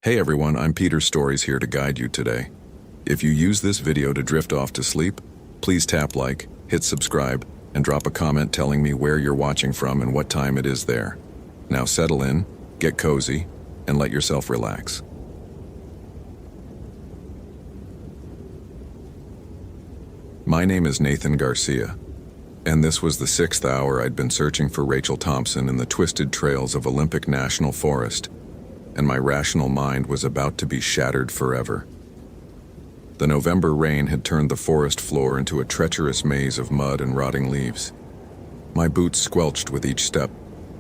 Hey everyone, I'm Peter Stories here to guide you today. If you use this video to drift off to sleep, please tap like, hit subscribe, and drop a comment telling me where you're watching from and what time it is there. Now settle in, get cozy, and let yourself relax. My name is Nathan Garcia, and this was the 6th hour I'd been searching for Rachel Thompson in the twisted trails of Olympic National Forest, and my rational mind was about to be shattered forever. The November rain had turned the forest floor into a treacherous maze of mud and rotting leaves. My boots squelched with each step,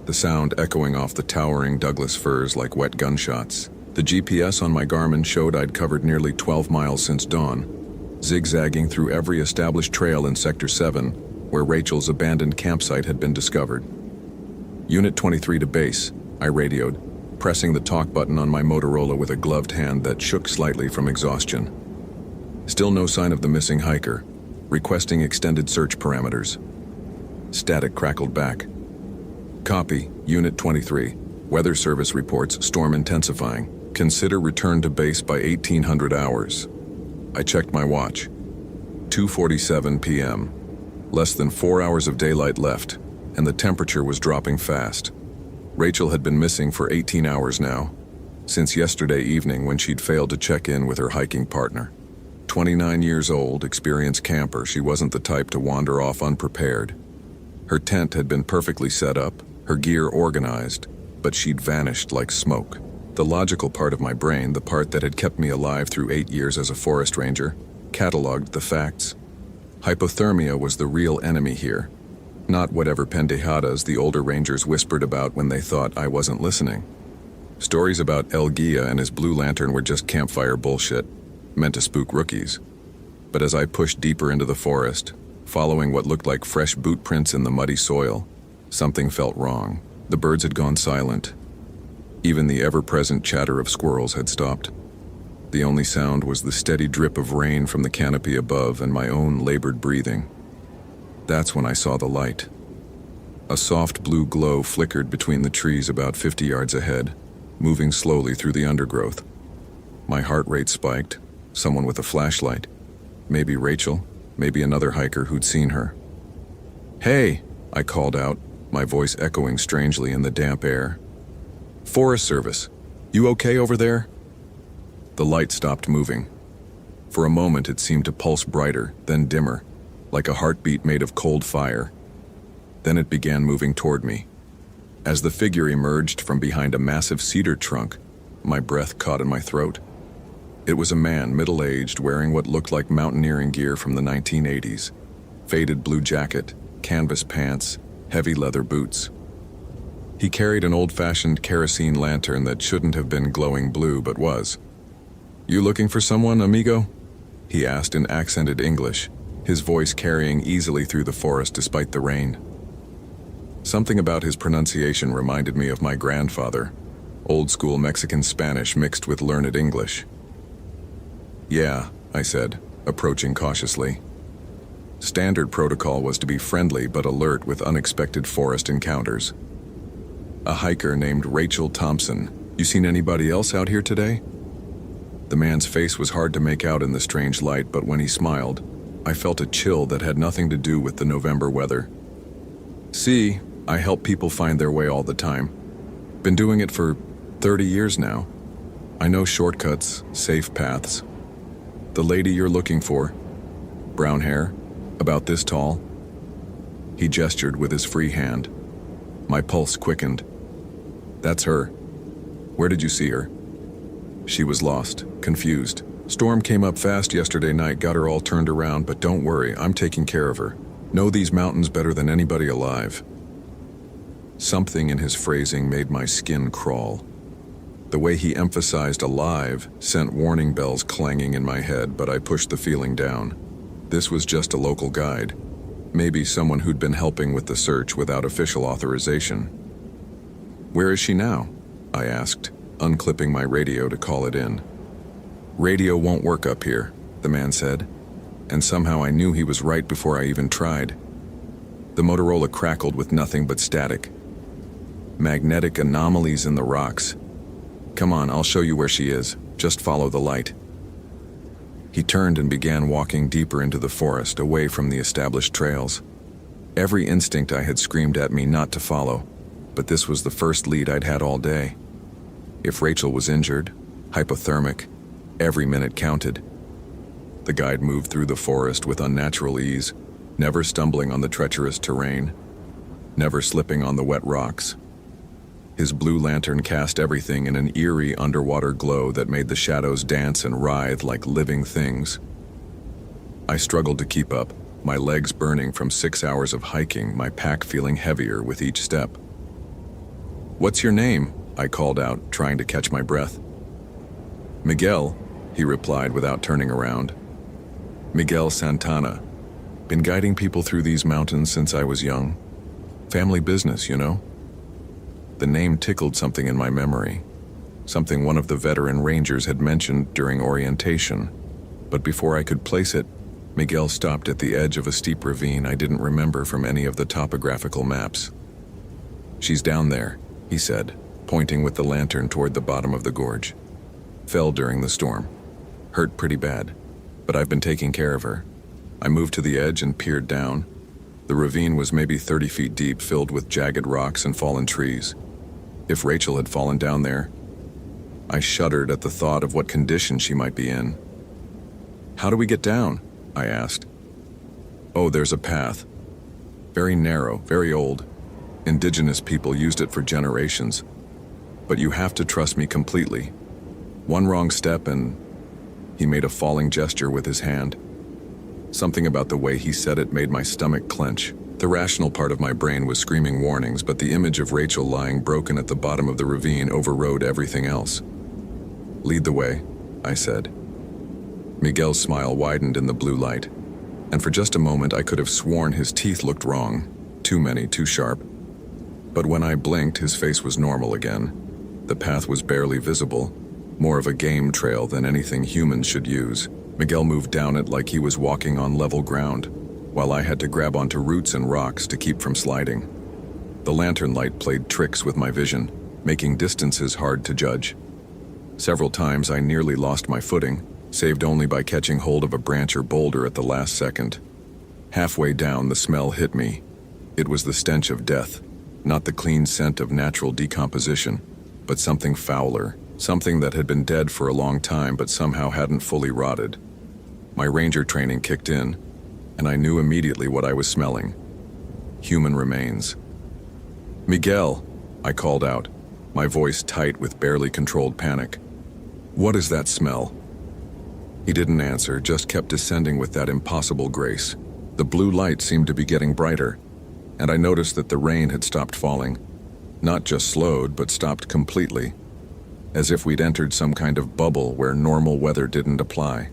the sound echoing off the towering Douglas firs like wet gunshots. The GPS on my Garmin showed I'd covered nearly 12 miles since dawn, zigzagging through every established trail in Sector 7, where Rachel's abandoned campsite had been discovered. Unit 23 to base, I radioed, pressing the talk button on my Motorola with a gloved hand that shook slightly from exhaustion. Still no sign of the missing hiker, requesting extended search parameters. Static crackled back. Copy, Unit 23. Weather Service reports storm intensifying. Consider return to base by 1800 hours. I checked my watch. 2:47 p.m. Less than 4 hours of daylight left, and the temperature was dropping fast. Rachel had been missing for 18 hours now, since yesterday evening when she'd failed to check in with her hiking partner. 29 years old, experienced camper, she wasn't the type to wander off unprepared. Her tent had been perfectly set up, her gear organized, but she'd vanished like smoke. The logical part of my brain, the part that had kept me alive through 8 years as a forest ranger, cataloged the facts. Hypothermia was the real enemy here, not whatever pendejadas the older rangers whispered about when they thought I wasn't listening. Stories about El Guia and his blue lantern were just campfire bullshit, meant to spook rookies. But as I pushed deeper into the forest, following what looked like fresh boot prints in the muddy soil, something felt wrong. The birds had gone silent. Even the ever-present chatter of squirrels had stopped. The only sound was the steady drip of rain from the canopy above and my own labored breathing. That's when I saw the light. A soft blue glow flickered between the trees about 50 yards ahead, moving slowly through the undergrowth. My heart rate spiked. Someone with a flashlight. Maybe Rachel, maybe another hiker who'd seen her. "Hey!" I called out, my voice echoing strangely in the damp air. "Forest Service, you okay over there?" The light stopped moving. For a moment it seemed to pulse brighter, then dimmer, like a heartbeat made of cold fire. Then it began moving toward me. As the figure emerged from behind a massive cedar trunk, my breath caught in my throat. It was a man, middle-aged, wearing what looked like mountaineering gear from the 1980s. Faded blue jacket, canvas pants, heavy leather boots. He carried an old-fashioned kerosene lantern that shouldn't have been glowing blue but was. "You looking for someone, amigo?" he asked in accented English, his voice carrying easily through the forest despite the rain. Something about his pronunciation reminded me of my grandfather, old-school Mexican Spanish mixed with learned English. "Yeah," I said, approaching cautiously. Standard protocol was to be friendly but alert with unexpected forest encounters. "A hiker named Rachel Thompson. You seen anybody else out here today?" The man's face was hard to make out in the strange light, but when he smiled, I felt a chill that had nothing to do with the November weather. "See, I help people find their way all the time. Been doing it for 30 years now. I know shortcuts, safe paths. The lady you're looking for, brown hair, about this tall." He gestured with his free hand. My pulse quickened. "That's her. Where did you see her?" "She was lost, confused. Storm came up fast yesterday night, got her all turned around, but don't worry, I'm taking care of her. Know these mountains better than anybody alive." Something in his phrasing made my skin crawl. The way he emphasized alive sent warning bells clanging in my head, but I pushed the feeling down. This was just a local guide. Maybe someone who'd been helping with the search without official authorization. "Where is she now?" I asked, unclipping my radio to call it in. "Radio won't work up here," the man said, and somehow I knew he was right before I even tried. The Motorola crackled with nothing but static. Magnetic anomalies in the rocks. Come on, I'll show you where she is. Just follow the light." He turned and began walking deeper into the forest, away from the established trails. Every instinct I had screamed at me not to follow, but this was the first lead I'd had all day. If Rachel was injured, hypothermic, every minute counted. The guide moved through the forest with unnatural ease, never stumbling on the treacherous terrain, never slipping on the wet rocks. His blue lantern cast everything in an eerie underwater glow that made the shadows dance and writhe like living things. I struggled to keep up, my legs burning from 6 hours of hiking, my pack feeling heavier with each step. "What's your name?" I called out, trying to catch my breath. "Miguel," he replied without turning around. "Miguel Santana. Been guiding people through these mountains since I was young. Family business, you know?" The name tickled something in my memory, something one of the veteran rangers had mentioned during orientation. But before I could place it, Miguel stopped at the edge of a steep ravine I didn't remember from any of the topographical maps. "She's down there," he said, pointing with the lantern toward the bottom of the gorge. "Fell during the storm. Hurt pretty bad, but I've been taking care of her." I moved to the edge and peered down. The ravine was maybe 30 feet deep, filled with jagged rocks and fallen trees. If Rachel had fallen down there, I shuddered at the thought of what condition she might be in. "How do we get down?" I asked. "Oh, there's a path. Very narrow, very old. Indigenous people used it for generations. But you have to trust me completely. One wrong step and..." He made a falling gesture with his hand. Something about the way he said it made my stomach clench. The rational part of my brain was screaming warnings, but the image of Rachel lying broken at the bottom of the ravine overrode everything else. "Lead the way," I said. Miguel's smile widened in the blue light, and for just a moment I could have sworn his teeth looked wrong. Too many, too sharp. But when I blinked, his face was normal again. The path was barely visible, more of a game trail than anything humans should use. Miguel moved down it like he was walking on level ground, while I had to grab onto roots and rocks to keep from sliding. The lantern light played tricks with my vision, making distances hard to judge. Several times I nearly lost my footing, saved only by catching hold of a branch or boulder at the last second. Halfway down, the smell hit me. It was the stench of death, not the clean scent of natural decomposition, but something fouler, something that had been dead for a long time but somehow hadn't fully rotted. My ranger training kicked in, and I knew immediately what I was smelling. Human remains. "Miguel," I called out, my voice tight with barely controlled panic. "What is that smell?" He didn't answer, just kept descending with that impossible grace. The blue light seemed to be getting brighter, and I noticed that the rain had stopped falling. Not just slowed, but stopped completely, as if we'd entered some kind of bubble where normal weather didn't apply.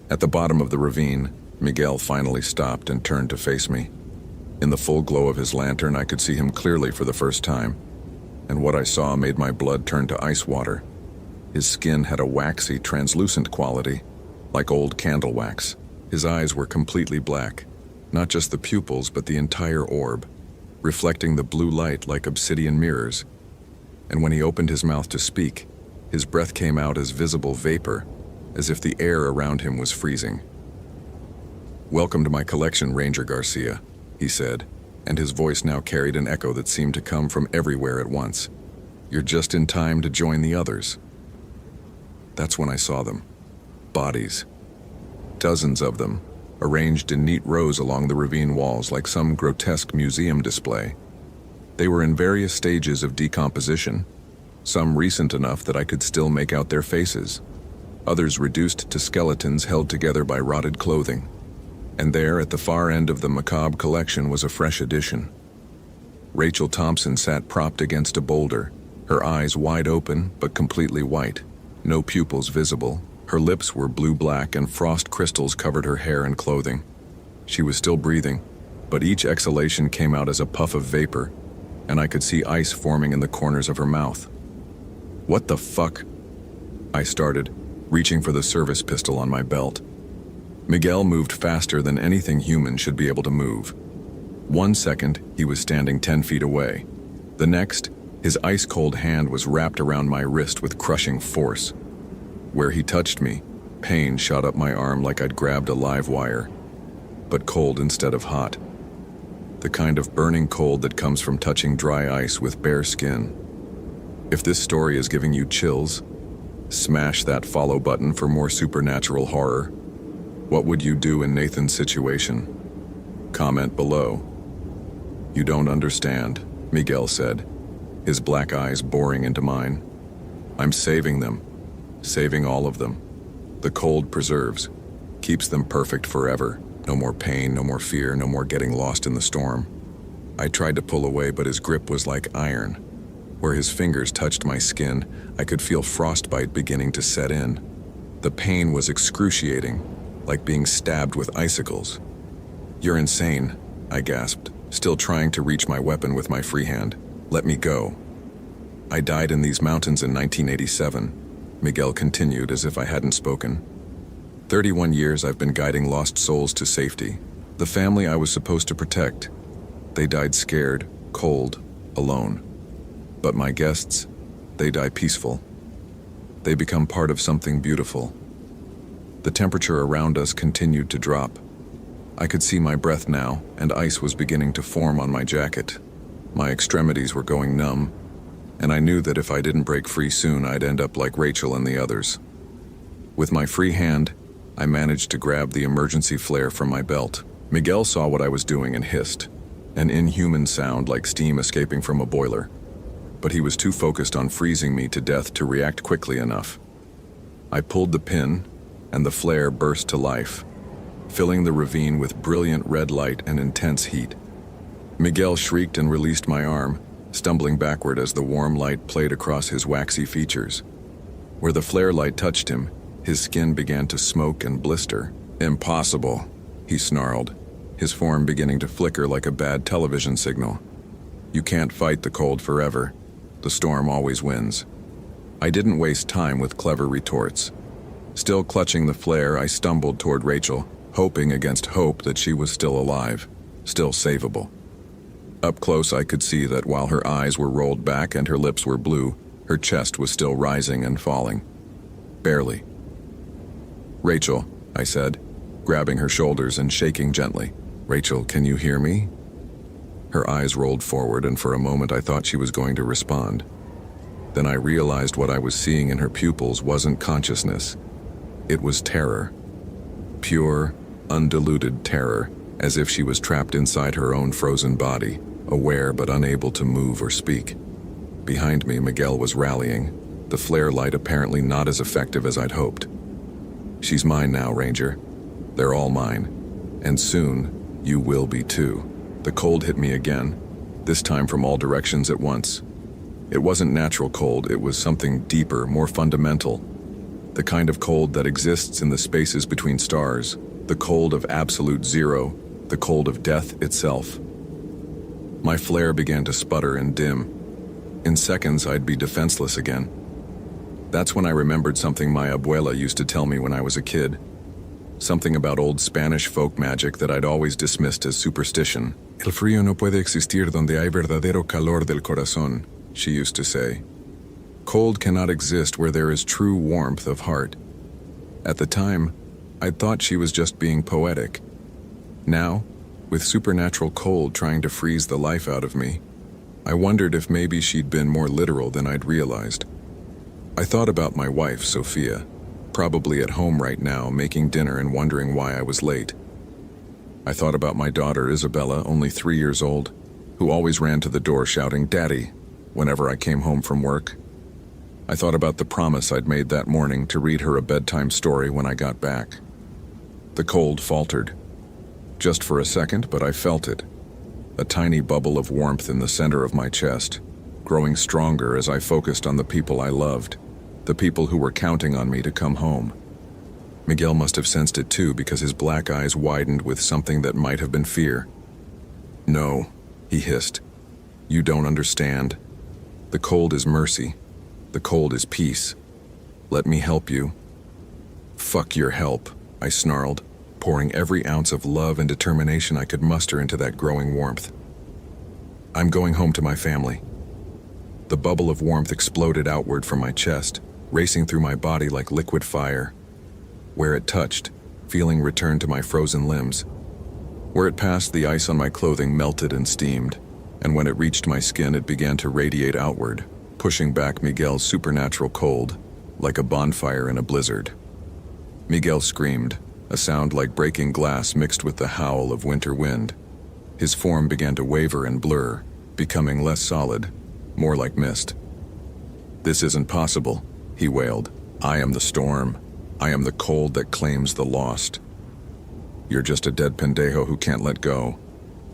At the bottom of the ravine, Miguel finally stopped and turned to face me. In the full glow of his lantern, I could see him clearly for the first time, and what I saw made my blood turn to ice water. His skin had a waxy, translucent quality, like old candle wax. His eyes were completely black, not just the pupils but the entire orb, reflecting the blue light like obsidian mirrors. And when he opened his mouth to speak, his breath came out as visible vapor, as if the air around him was freezing. "Welcome to my collection, Ranger Garcia," he said, and his voice now carried an echo that seemed to come from everywhere at once. "You're just in time to join the others." That's when I saw them. Bodies. Dozens of them, arranged in neat rows along the ravine walls like some grotesque museum display. They were in various stages of decomposition, some recent enough that I could still make out their faces, others reduced to skeletons held together by rotted clothing. And there, at the far end of the macabre collection, was a fresh addition. Rachel Thompson sat propped against a boulder, her eyes wide open but completely white, no pupils visible. Her lips were blue-black and frost crystals covered her hair and clothing. She was still breathing, but each exhalation came out as a puff of vapor, and I could see ice forming in the corners of her mouth. "What the fuck?" I started, reaching for the service pistol on my belt. Miguel moved faster than anything human should be able to move. 1 second, he was standing 10 feet away. The next, His ice-cold hand was wrapped around my wrist with crushing force. Where he touched me, pain shot up my arm like I'd grabbed a live wire, but cold instead of hot. The kind of burning cold that comes from touching dry ice with bare skin. If this story is giving you chills, smash that follow button for more supernatural horror. What would you do in Nathan's situation? Comment below. You don't understand, Miguel said, his black eyes boring into mine. I'm saving them, saving all of them. The cold preserves, keeps them perfect forever. No more pain, no more fear, no more getting lost in the storm. I tried to pull away, but his grip was like iron. Where his fingers touched my skin, I could feel frostbite beginning to set in. The pain was excruciating, like being stabbed with icicles. You're insane, I gasped, still trying to reach my weapon with my free hand. Let me go. I died in these mountains in 1987, Miguel continued as if I hadn't spoken. 31 years I've been guiding lost souls to safety. The family I was supposed to protect. They died scared, cold, alone. But my guests, they die peaceful. They become part of something beautiful. The temperature around us continued to drop. I could see my breath now, and ice was beginning to form on my jacket. My extremities were going numb, and I knew that if I didn't break free soon, I'd end up like Rachel and the others. With my free hand, I managed to grab the emergency flare from my belt. Miguel saw what I was doing and hissed, an inhuman sound like steam escaping from a boiler. But he was too focused on freezing me to death to react quickly enough. I pulled the pin, and the flare burst to life, filling the ravine with brilliant red light and intense heat. Miguel shrieked and released my arm, stumbling backward as the warm light played across his waxy features. Where the flare light touched him, his skin began to smoke and blister. Impossible, he snarled, his form beginning to flicker like a bad television signal. You can't fight the cold forever. The storm always wins. I didn't waste time with clever retorts. Still clutching the flare, I stumbled toward Rachel, hoping against hope that she was still alive, still savable. Up close, I could see that while her eyes were rolled back and her lips were blue, her chest was still rising and falling. Barely. Rachel, I said, grabbing her shoulders and shaking gently. Rachel, can you hear me? Her eyes rolled forward, and for a moment I thought she was going to respond. Then I realized what I was seeing in her pupils wasn't consciousness. It was terror. Pure, undiluted terror, as if she was trapped inside her own frozen body, aware but unable to move or speak. Behind me, Miguel was rallying, the flare light apparently not as effective as I'd hoped. She's mine now, Ranger. They're all mine. And soon, you will be too. The cold hit me again, this time from all directions at once. It wasn't natural cold, it was something deeper, more fundamental. The kind of cold that exists in the spaces between stars, the cold of absolute zero, the cold of death itself. My flare began to sputter and dim. In seconds, I'd be defenseless again. That's when I remembered something my abuela used to tell me when I was a kid. Something about old Spanish folk magic that I'd always dismissed as superstition. El frío no puede existir donde hay verdadero calor del corazón, she used to say. Cold cannot exist where there is true warmth of heart. At the time, I'd thought she was just being poetic. Now, with supernatural cold trying to freeze the life out of me, I wondered if maybe she'd been more literal than I'd realized. I thought about my wife, Sophia, probably at home right now making dinner and wondering why I was late. I thought about my daughter, Isabella, only 3 years old, who always ran to the door shouting, "Daddy," whenever I came home from work. I thought about the promise I'd made that morning to read her a bedtime story when I got back. The cold faltered. Just for a second, but I felt it. A tiny bubble of warmth in the center of my chest, growing stronger as I focused on the people I loved, the people who were counting on me to come home. Miguel must have sensed it too, because his black eyes widened with something that might have been fear. "No," he hissed. "You don't understand. The cold is mercy. The cold is peace. Let me help you." "Fuck your help," I snarled, pouring every ounce of love and determination I could muster into that growing warmth. "I'm going home to my family." The bubble of warmth exploded outward from my chest, racing through my body like liquid fire. Where it touched, feeling returned to my frozen limbs. Where it passed, the ice on my clothing melted and steamed, and when it reached my skin, it began to radiate outward, pushing back Miguel's supernatural cold, like a bonfire in a blizzard. Miguel screamed, a sound like breaking glass mixed with the howl of winter wind. His form began to waver and blur, becoming less solid, more like mist. "This isn't possible," he wailed. "I am the storm. I am the cold that claims the lost." "You're just a dead pendejo who can't let go,"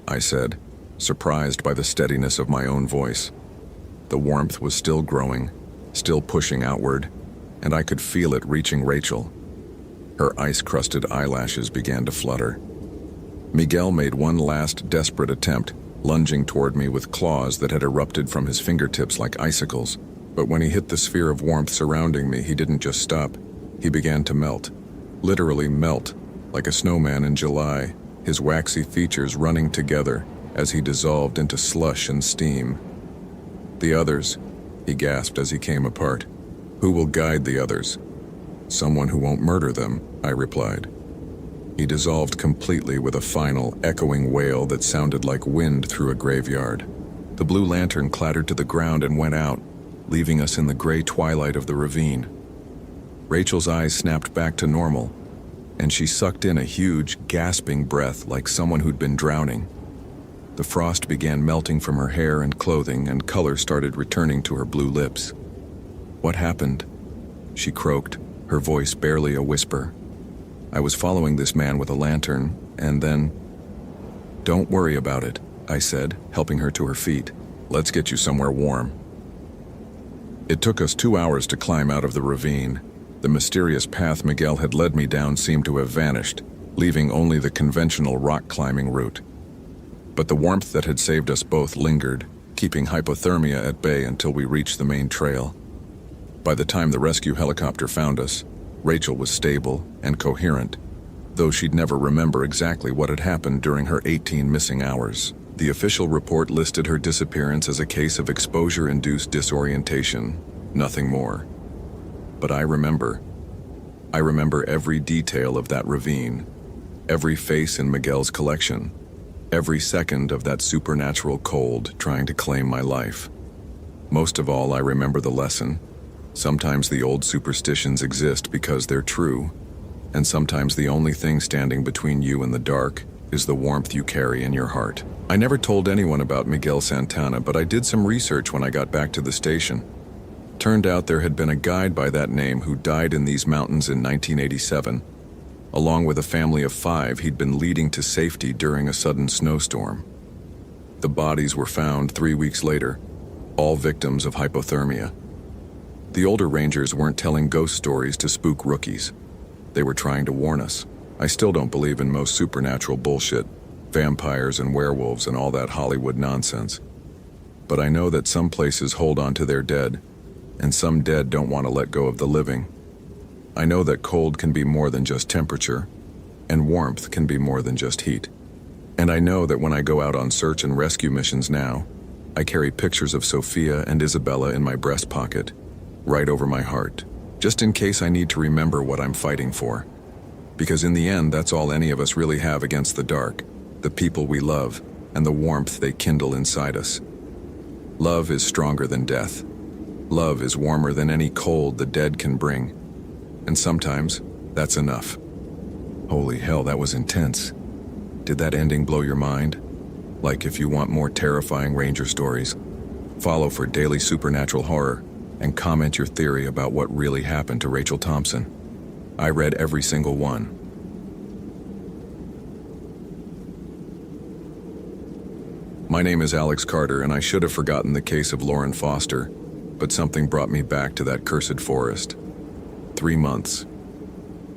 I said, surprised by the steadiness of my own voice. The warmth was still growing, still pushing outward, and I could feel it reaching Rachel. Her ice-crusted eyelashes began to flutter. Miguel made one last desperate attempt, lunging toward me with claws that had erupted from his fingertips like icicles. But when he hit the sphere of warmth surrounding me, he didn't just stop. He began to melt. Literally melt, like a snowman in July, his waxy features running together as he dissolved into slush and steam. "The others," he gasped as he came apart. "Who will guide the others?" "Someone who won't murder them," I replied. He dissolved completely with a final, echoing wail that sounded like wind through a graveyard. The blue lantern clattered to the ground and went out, leaving us in the gray twilight of the ravine. Rachel's eyes snapped back to normal, and she sucked in a huge, gasping breath like someone who'd been drowning. The frost began melting from her hair and clothing, and color started returning to her blue lips. "What happened?" she croaked, her voice barely a whisper. "I was following this man with a lantern, and then—" "Don't worry about it," I said, helping her to her feet. "Let's get you somewhere warm." It took us 2 hours to climb out of the ravine. The mysterious path Miguel had led me down seemed to have vanished, leaving only the conventional rock climbing route. But the warmth that had saved us both lingered, keeping hypothermia at bay until we reached the main trail. By the time the rescue helicopter found us, Rachel was stable and coherent, though she'd never remember exactly what had happened during her 18 missing hours. The official report listed her disappearance as a case of exposure-induced disorientation, nothing more. But I remember every detail of that ravine, every face in Miguel's collection, every second of that supernatural cold trying to claim my life. Most of all, I remember the lesson. Sometimes the old superstitions exist because they're true, and sometimes the only thing standing between you and the dark is the warmth you carry in your heart. I never told anyone about Miguel Santana, but I did some research when I got back to the station. Turned out there had been a guide by that name who died in these mountains in 1987. Along with a family of 5 he'd been leading to safety during a sudden snowstorm. The bodies were found 3 weeks later, all victims of hypothermia. The older rangers weren't telling ghost stories to spook rookies. They were trying to warn us. I still don't believe in most supernatural bullshit, vampires and werewolves and all that Hollywood nonsense. But I know that some places hold on to their dead, and some dead don't want to let go of the living. I know that cold can be more than just temperature, and warmth can be more than just heat. And I know that when I go out on search and rescue missions now, I carry pictures of Sophia and Isabella in my breast pocket, right over my heart, just in case I need to remember what I'm fighting for. Because in the end, that's all any of us really have against the dark, the people we love, and the warmth they kindle inside us. Love is stronger than death. Love is warmer than any cold the dead can bring. And sometimes, that's enough. Holy hell, that was intense. Did that ending blow your mind? Like, if you want more terrifying Ranger stories, follow for daily supernatural horror, and comment your theory about what really happened to Rachel Thompson. I read every single one. My name is Alex Carter, and I should have forgotten the case of Lauren Foster, but something brought me back to that cursed forest. 3 months.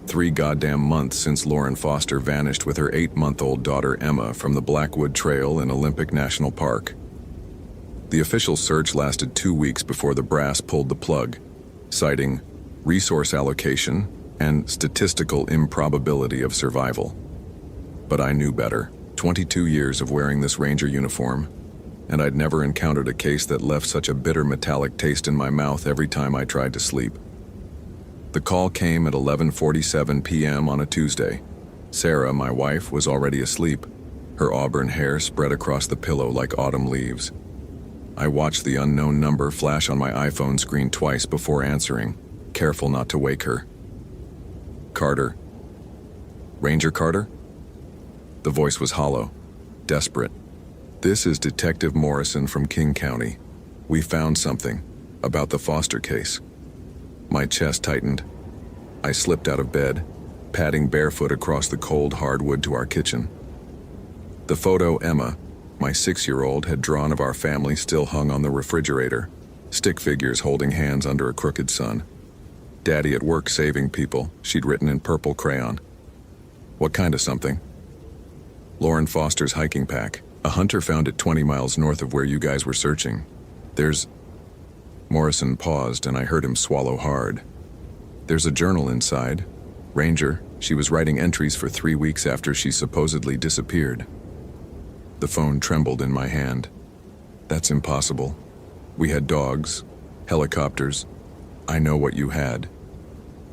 3 goddamn months since Lauren Foster vanished with her 8-month-old daughter Emma from the Blackwood Trail in Olympic National Park. The official search lasted 2 weeks before the brass pulled the plug, citing resource allocation and statistical improbability of survival. But I knew better. 22 years of wearing this Ranger uniform, and I'd never encountered a case that left such a bitter metallic taste in my mouth every time I tried to sleep. The call came at 11:47 p.m. on a Tuesday. Sarah, my wife, was already asleep, her auburn hair spread across the pillow like autumn leaves. I watched the unknown number flash on my iPhone screen twice before answering, careful not to wake her. Carter. Ranger Carter? The voice was hollow, desperate. This is Detective Morrison from King County. We found something about the Foster case. My chest tightened. I slipped out of bed, padding barefoot across the cold hardwood to our kitchen. The photo Emma, my 6-year-old, had drawn of our family still hung on the refrigerator, stick figures holding hands under a crooked sun. Daddy at work saving people, she'd written in purple crayon. What kind of something? Lauren Foster's hiking pack. A hunter found it 20 miles north of where you guys were searching. There's... Morrison paused and I heard him swallow hard. There's a journal inside. Ranger, she was writing entries for 3 weeks after she supposedly disappeared. The phone trembled in my hand. That's impossible. We had dogs, helicopters. I know what you had.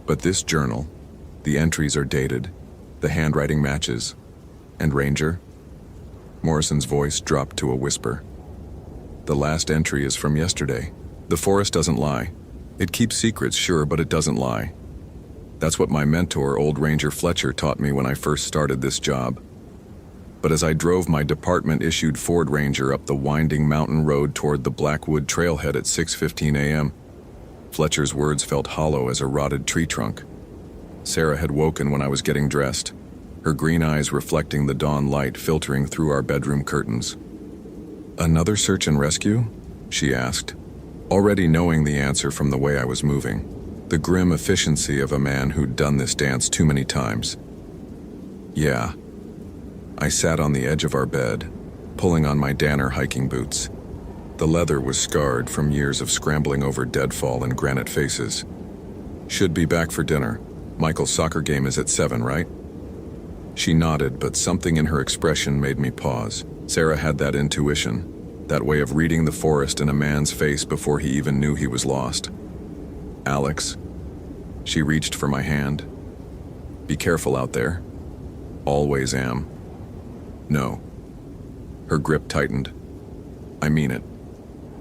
But this journal, the entries are dated, the handwriting matches. And Ranger? Morrison's voice dropped to a whisper. The last entry is from yesterday. The forest doesn't lie. It keeps secrets, sure, but it doesn't lie. That's what my mentor, old Ranger Fletcher, taught me when I first started this job. But as I drove my department-issued Ford Ranger up the winding mountain road toward the Blackwood trailhead at 6:15 a.m., Fletcher's words felt hollow as a rotted tree trunk. Sarah had woken when I was getting dressed, her green eyes reflecting the dawn light filtering through our bedroom curtains. Another search and rescue? She asked, already knowing the answer from the way I was moving, the grim efficiency of a man who'd done this dance too many times. Yeah. I sat on the edge of our bed, pulling on my Danner hiking boots. The leather was scarred from years of scrambling over deadfall and granite faces. Should be back for dinner. Michael's soccer game is at 7, right? She nodded, but something in her expression made me pause. Sarah had that intuition, that way of reading the forest in a man's face before he even knew he was lost. Alex. She reached for my hand. Be careful out there. Always am. No. Her grip tightened. I mean it.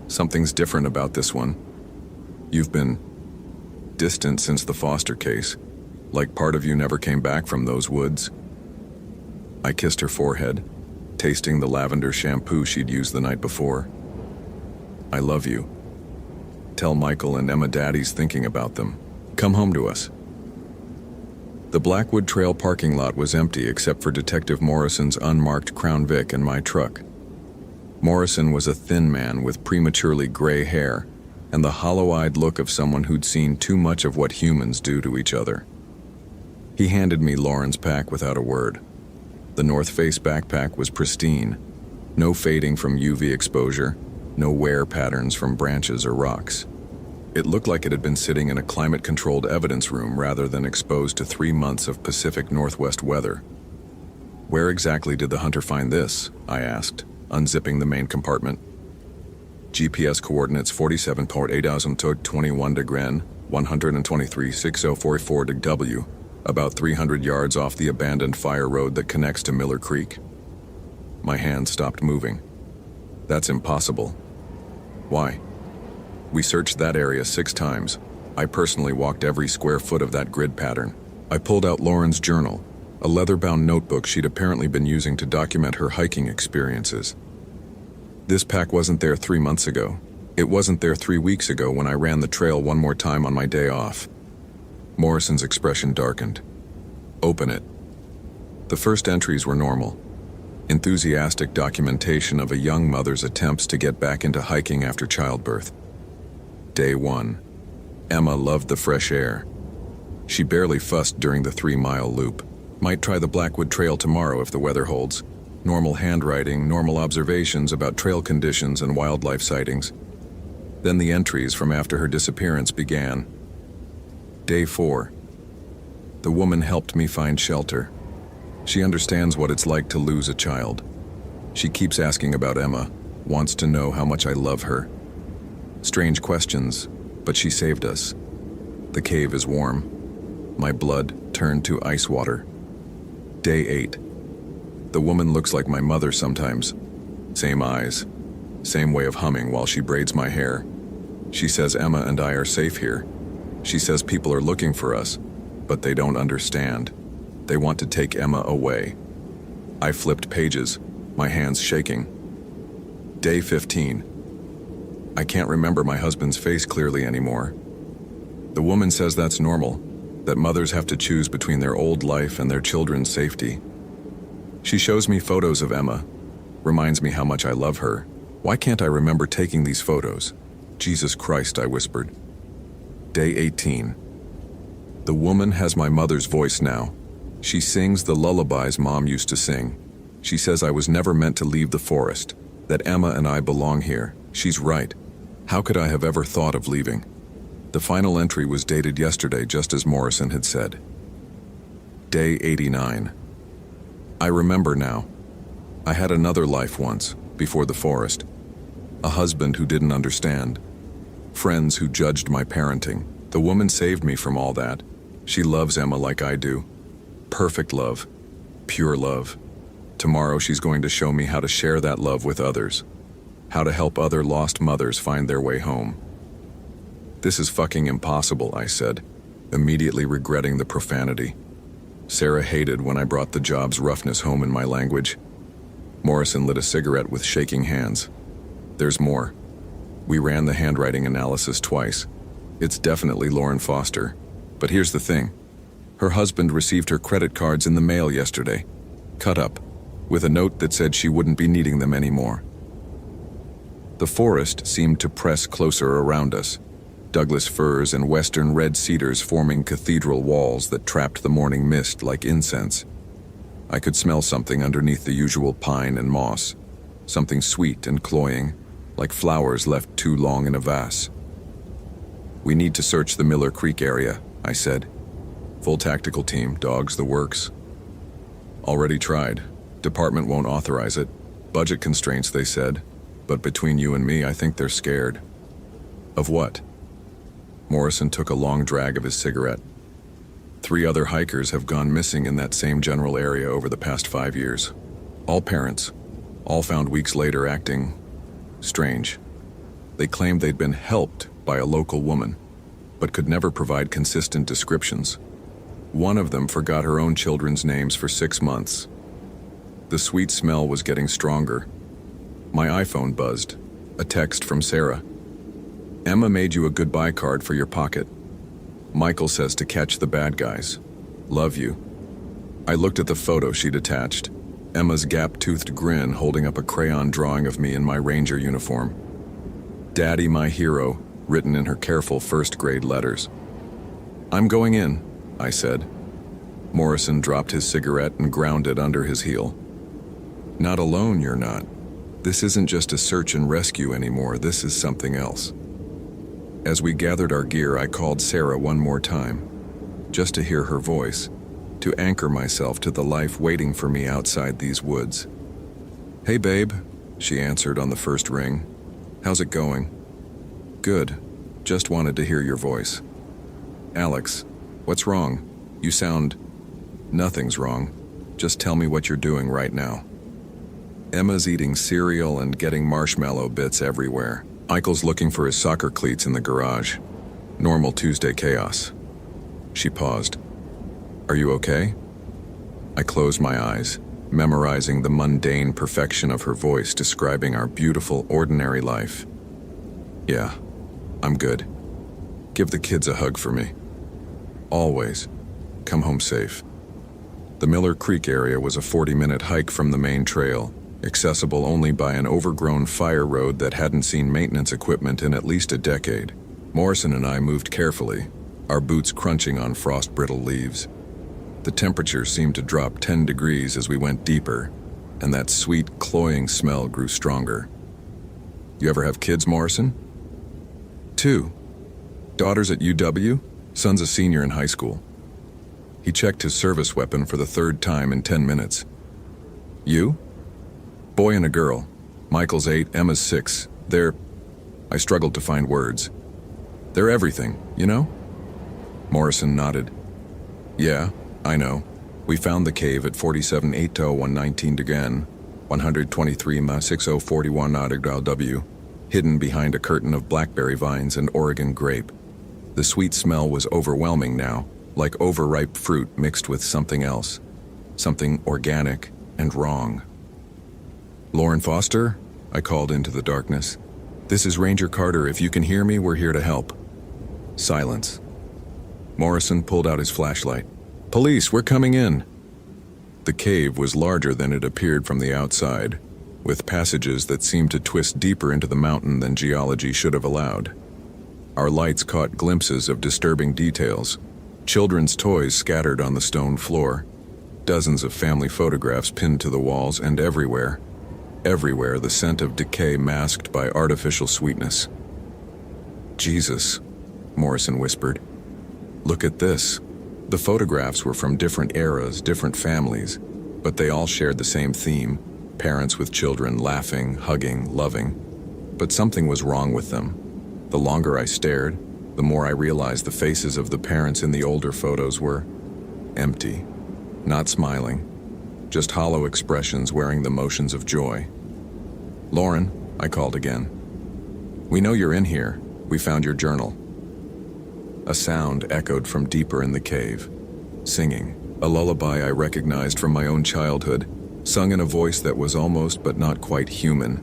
Something's different about this one. You've been distant since the Foster case, like part of you never came back from those woods. I kissed her forehead, tasting the lavender shampoo she'd used the night before. I love you. Tell Michael and Emma Daddy's thinking about them. Come home to us. The Blackwood Trail parking lot was empty except for Detective Morrison's unmarked Crown Vic and my truck. Morrison was a thin man with prematurely gray hair and the hollow-eyed look of someone who'd seen too much of what humans do to each other. He handed me Lauren's pack without a word. The North Face backpack was pristine. No fading from UV exposure, no wear patterns from branches or rocks. It looked like it had been sitting in a climate-controlled evidence room rather than exposed to 3 months of Pacific Northwest weather. Where exactly did the hunter find this? I asked, unzipping the main compartment. GPS coordinates 47.821 to Gren, 123.6044 to W, about 300 yards off the abandoned fire road that connects to Miller Creek. My hand stopped moving. That's impossible. Why? We searched that area 6 times. I personally walked every square foot of that grid pattern. I pulled out Lauren's journal, a leather-bound notebook she'd apparently been using to document her hiking experiences. This pack wasn't there 3 months ago. It wasn't there 3 weeks ago when I ran the trail one more time on my day off. Morrison's expression darkened. Open it. The first entries were normal. Enthusiastic documentation of a young mother's attempts to get back into hiking after childbirth. Day 1. Emma loved the fresh air. She barely fussed during the 3-mile loop. Might try the Blackwood Trail tomorrow if the weather holds. Normal handwriting, normal observations about trail conditions and wildlife sightings. Then the entries from after her disappearance began. Day 4. The woman helped me find shelter. She understands what it's like to lose a child. She keeps asking about Emma, wants to know how much I love her. Strange questions, but she saved us. The cave is warm. My blood turned to ice water. Day 8. The woman looks like my mother sometimes. Same eyes, same way of humming while she braids my hair. She says Emma and I are safe here. She says people are looking for us, but they don't understand. They want to take Emma away. I flipped pages, my hands shaking. Day 15. I can't remember my husband's face clearly anymore. The woman says that's normal, that mothers have to choose between their old life and their children's safety. She shows me photos of Emma, reminds me how much I love her. Why can't I remember taking these photos? Jesus Christ, I whispered. Day 18. The woman has my mother's voice now. She sings the lullabies Mom used to sing. She says I was never meant to leave the forest, that Emma and I belong here. She's right. How could I have ever thought of leaving? The final entry was dated yesterday, just as Morrison had said. Day 89. I remember now. I had another life once, before the forest. A husband who didn't understand. Friends who judged my parenting. The woman saved me from all that. She loves Emma like I do. Perfect love. Pure love. Tomorrow she's going to show me how to share that love with others. How to help other lost mothers find their way home. This is fucking impossible, I said, immediately regretting the profanity. Sarah hated when I brought the job's roughness home in my language. Morrison lit a cigarette with shaking hands. There's more. We ran the handwriting analysis twice. It's definitely Lauren Foster. But here's the thing. Her husband received her credit cards in the mail yesterday, cut up, with a note that said she wouldn't be needing them anymore. The forest seemed to press closer around us, Douglas firs and western red cedars forming cathedral walls that trapped the morning mist like incense. I could smell something underneath the usual pine and moss, something sweet and cloying, like flowers left too long in a vase. We need to search the Miller Creek area, I said. Full tactical team, dogs, the works. Already tried. Department won't authorize it. Budget constraints, they said. But between you and me, I think they're scared. Of what? Morrison took a long drag of his cigarette. 3 other hikers have gone missing in that same general area over the past 5 years. All parents, all found weeks later acting strange. They claimed they'd been helped by a local woman, but could never provide consistent descriptions. One of them forgot her own children's names for 6 months. The sweet smell was getting stronger. My iPhone buzzed. A text from Sarah. Emma made you a goodbye card for your pocket. Michael says to catch the bad guys. Love you. I looked at the photo she'd attached. Emma's gap-toothed grin holding up a crayon drawing of me in my ranger uniform. Daddy, my hero, written in her careful first-grade letters. I'm going in, I said. Morrison dropped his cigarette and ground it under his heel. Not alone, you're not. This isn't just a search and rescue anymore, this is something else. As we gathered our gear, I called Sarah one more time, just to hear her voice, to anchor myself to the life waiting for me outside these woods. Hey babe, she answered on the first ring. How's it going? Good, just wanted to hear your voice. Alex, what's wrong? You sound... Nothing's wrong. Just tell me what you're doing right now. Emma's eating cereal and getting marshmallow bits everywhere. Michael's looking for his soccer cleats in the garage. Normal Tuesday chaos. She paused. Are you okay? I closed my eyes, memorizing the mundane perfection of her voice describing our beautiful, ordinary life. Yeah, I'm good. Give the kids a hug for me. Always. Come home safe. The Miller Creek area was a 40-minute hike from the main trail, accessible only by an overgrown fire road that hadn't seen maintenance equipment in at least a decade. Morrison and I moved carefully, our boots crunching on frost-brittle leaves. The temperature seemed to drop 10 degrees as we went deeper, and that sweet, cloying smell grew stronger. You ever have kids, Morrison? 2. Daughters at UW, son's a senior in high school. He checked his service weapon for the 3rd time in 10 minutes. You? Boy and a girl. Michael's 8, Emma's 6. I struggled to find words. They're everything, you know? Morrison nodded. Yeah, I know. We found the cave at 4780-119 Degan, 123-6041 W, hidden behind a curtain of blackberry vines and Oregon grape. The sweet smell was overwhelming now, like overripe fruit mixed with something else, something organic and wrong. Lauren Foster? I called into the darkness. This is Ranger Carter. If you can hear me, we're here to help. Silence. Morrison pulled out his flashlight. Police, we're coming in. The cave was larger than it appeared from the outside, with passages that seemed to twist deeper into the mountain than geology should have allowed. Our lights caught glimpses of disturbing details. Children's toys scattered on the stone floor. Dozens of family photographs pinned to the walls, and everywhere the scent of decay masked by artificial sweetness. Jesus, Morrison whispered. Look at this. The photographs were from different eras, different families, but they all shared the same theme: parents with children, laughing, hugging, loving. But something was wrong with them. The longer I stared, the more I realized the faces of the parents in the older photos were empty, not smiling, just hollow expressions wearing the motions of joy. Lauren, I called again. We know you're in here. We found your journal. A sound echoed from deeper in the cave. Singing, a lullaby I recognized from my own childhood, sung in a voice that was almost but not quite human.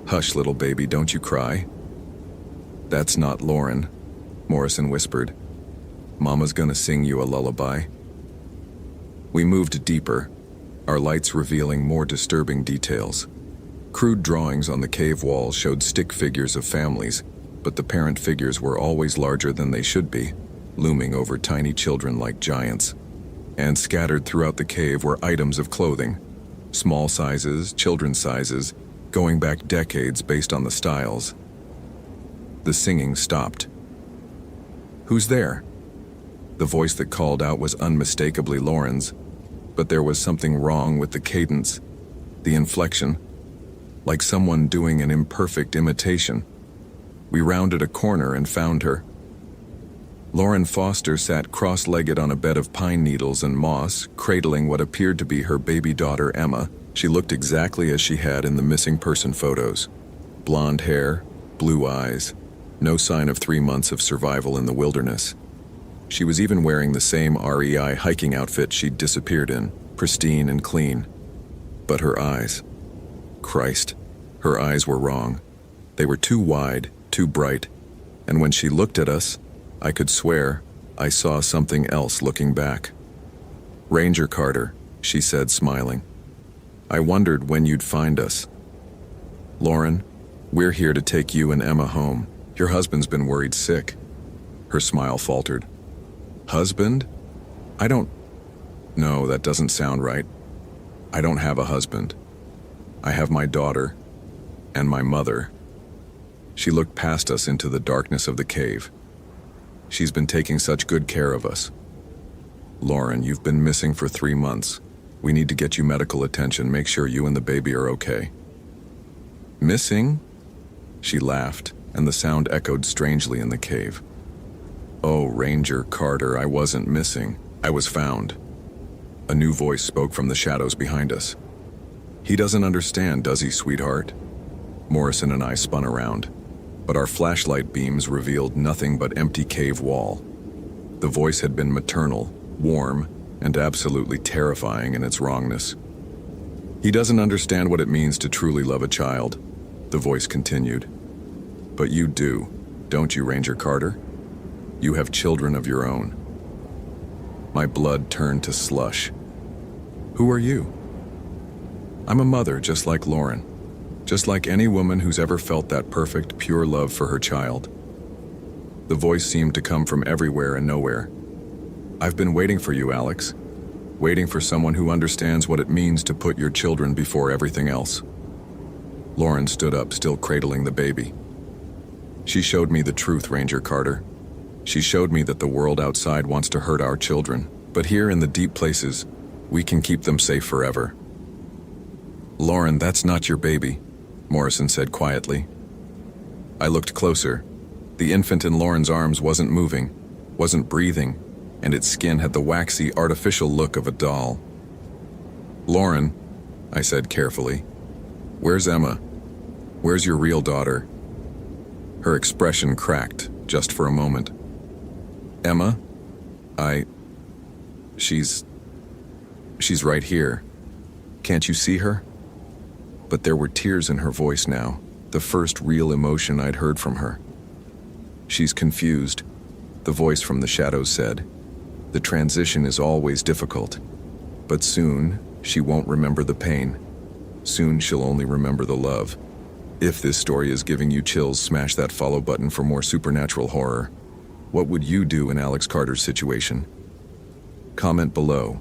Hush, little baby, don't you cry. That's not Lauren, Morrison whispered. Mama's gonna sing you a lullaby. We moved deeper, our lights revealing more disturbing details. Crude drawings on the cave walls showed stick figures of families, but the parent figures were always larger than they should be, looming over tiny children like giants. And scattered throughout the cave were items of clothing, small sizes, children's sizes, going back decades based on the styles. The singing stopped. Who's there? The voice that called out was unmistakably Lauren's, but there was something wrong with the cadence, the inflection, like someone doing an imperfect imitation. We rounded a corner and found her. Lauren Foster sat cross-legged on a bed of pine needles and moss, cradling what appeared to be her baby daughter Emma. She looked exactly as she had in the missing person photos. Blonde hair, blue eyes, no sign of 3 months of survival in the wilderness. She was even wearing the same REI hiking outfit she'd disappeared in, pristine and clean. But her eyes... Christ, her eyes were wrong. They were too wide, too bright, and when she looked at us, I could swear I saw something else looking back. Ranger Carter, she said, smiling. I wondered when you'd find us. Lauren, we're here to take you and Emma home. Your husband's been worried sick. Her smile faltered. Husband? No, that doesn't sound right. I don't have a husband. I have my daughter and my mother. She looked past us into the darkness of the cave. She's been taking such good care of us. Lauren, you've been missing for 3 months. We need to get you medical attention, make sure you and the baby are okay. Missing? She laughed, and the sound echoed strangely in the cave. Oh, Ranger Carter, I wasn't missing. I was found. A new voice spoke from the shadows behind us. He doesn't understand, does he, sweetheart? Morrison and I spun around, but our flashlight beams revealed nothing but empty cave wall. The voice had been maternal, warm, and absolutely terrifying in its wrongness. He doesn't understand what it means to truly love a child, the voice continued. But you do, don't you, Ranger Carter? You have children of your own. My blood turned to slush. Who are you? I'm a mother just like Lauren, just like any woman who's ever felt that perfect, pure love for her child. The voice seemed to come from everywhere and nowhere. I've been waiting for you, Alex. Waiting for someone who understands what it means to put your children before everything else. Lauren stood up, still cradling the baby. She showed me the truth, Ranger Carter. She showed me that the world outside wants to hurt our children, but here in the deep places, we can keep them safe forever. Lauren, that's not your baby. Morrison said quietly. I looked closer. The infant in Lauren's arms wasn't moving, wasn't breathing, and its skin had the waxy, artificial look of a doll. Lauren, I said carefully, where's Emma? Where's your real daughter? Her expression cracked, just for a moment. Emma? She's right here. Can't you see her? But there were tears in her voice now, the first real emotion I'd heard from her. She's confused, the voice from the shadows said. The transition is always difficult, but soon she won't remember the pain. Soon she'll only remember the love. If this story is giving you chills, smash that follow button for more supernatural horror. What would you do in Alex Carter's situation? Comment below.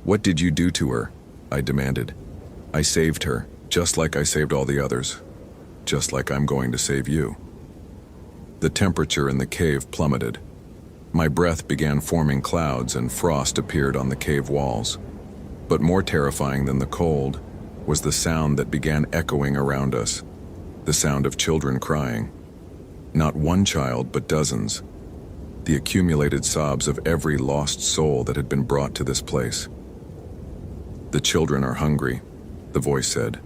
What did you do to her? I demanded. I saved her, just like I saved all the others. Just like I'm going to save you. The temperature in the cave plummeted. My breath began forming clouds and frost appeared on the cave walls. But more terrifying than the cold was the sound that began echoing around us. The sound of children crying. Not one child, but dozens. The accumulated sobs of every lost soul that had been brought to this place. The children are hungry, the voice said.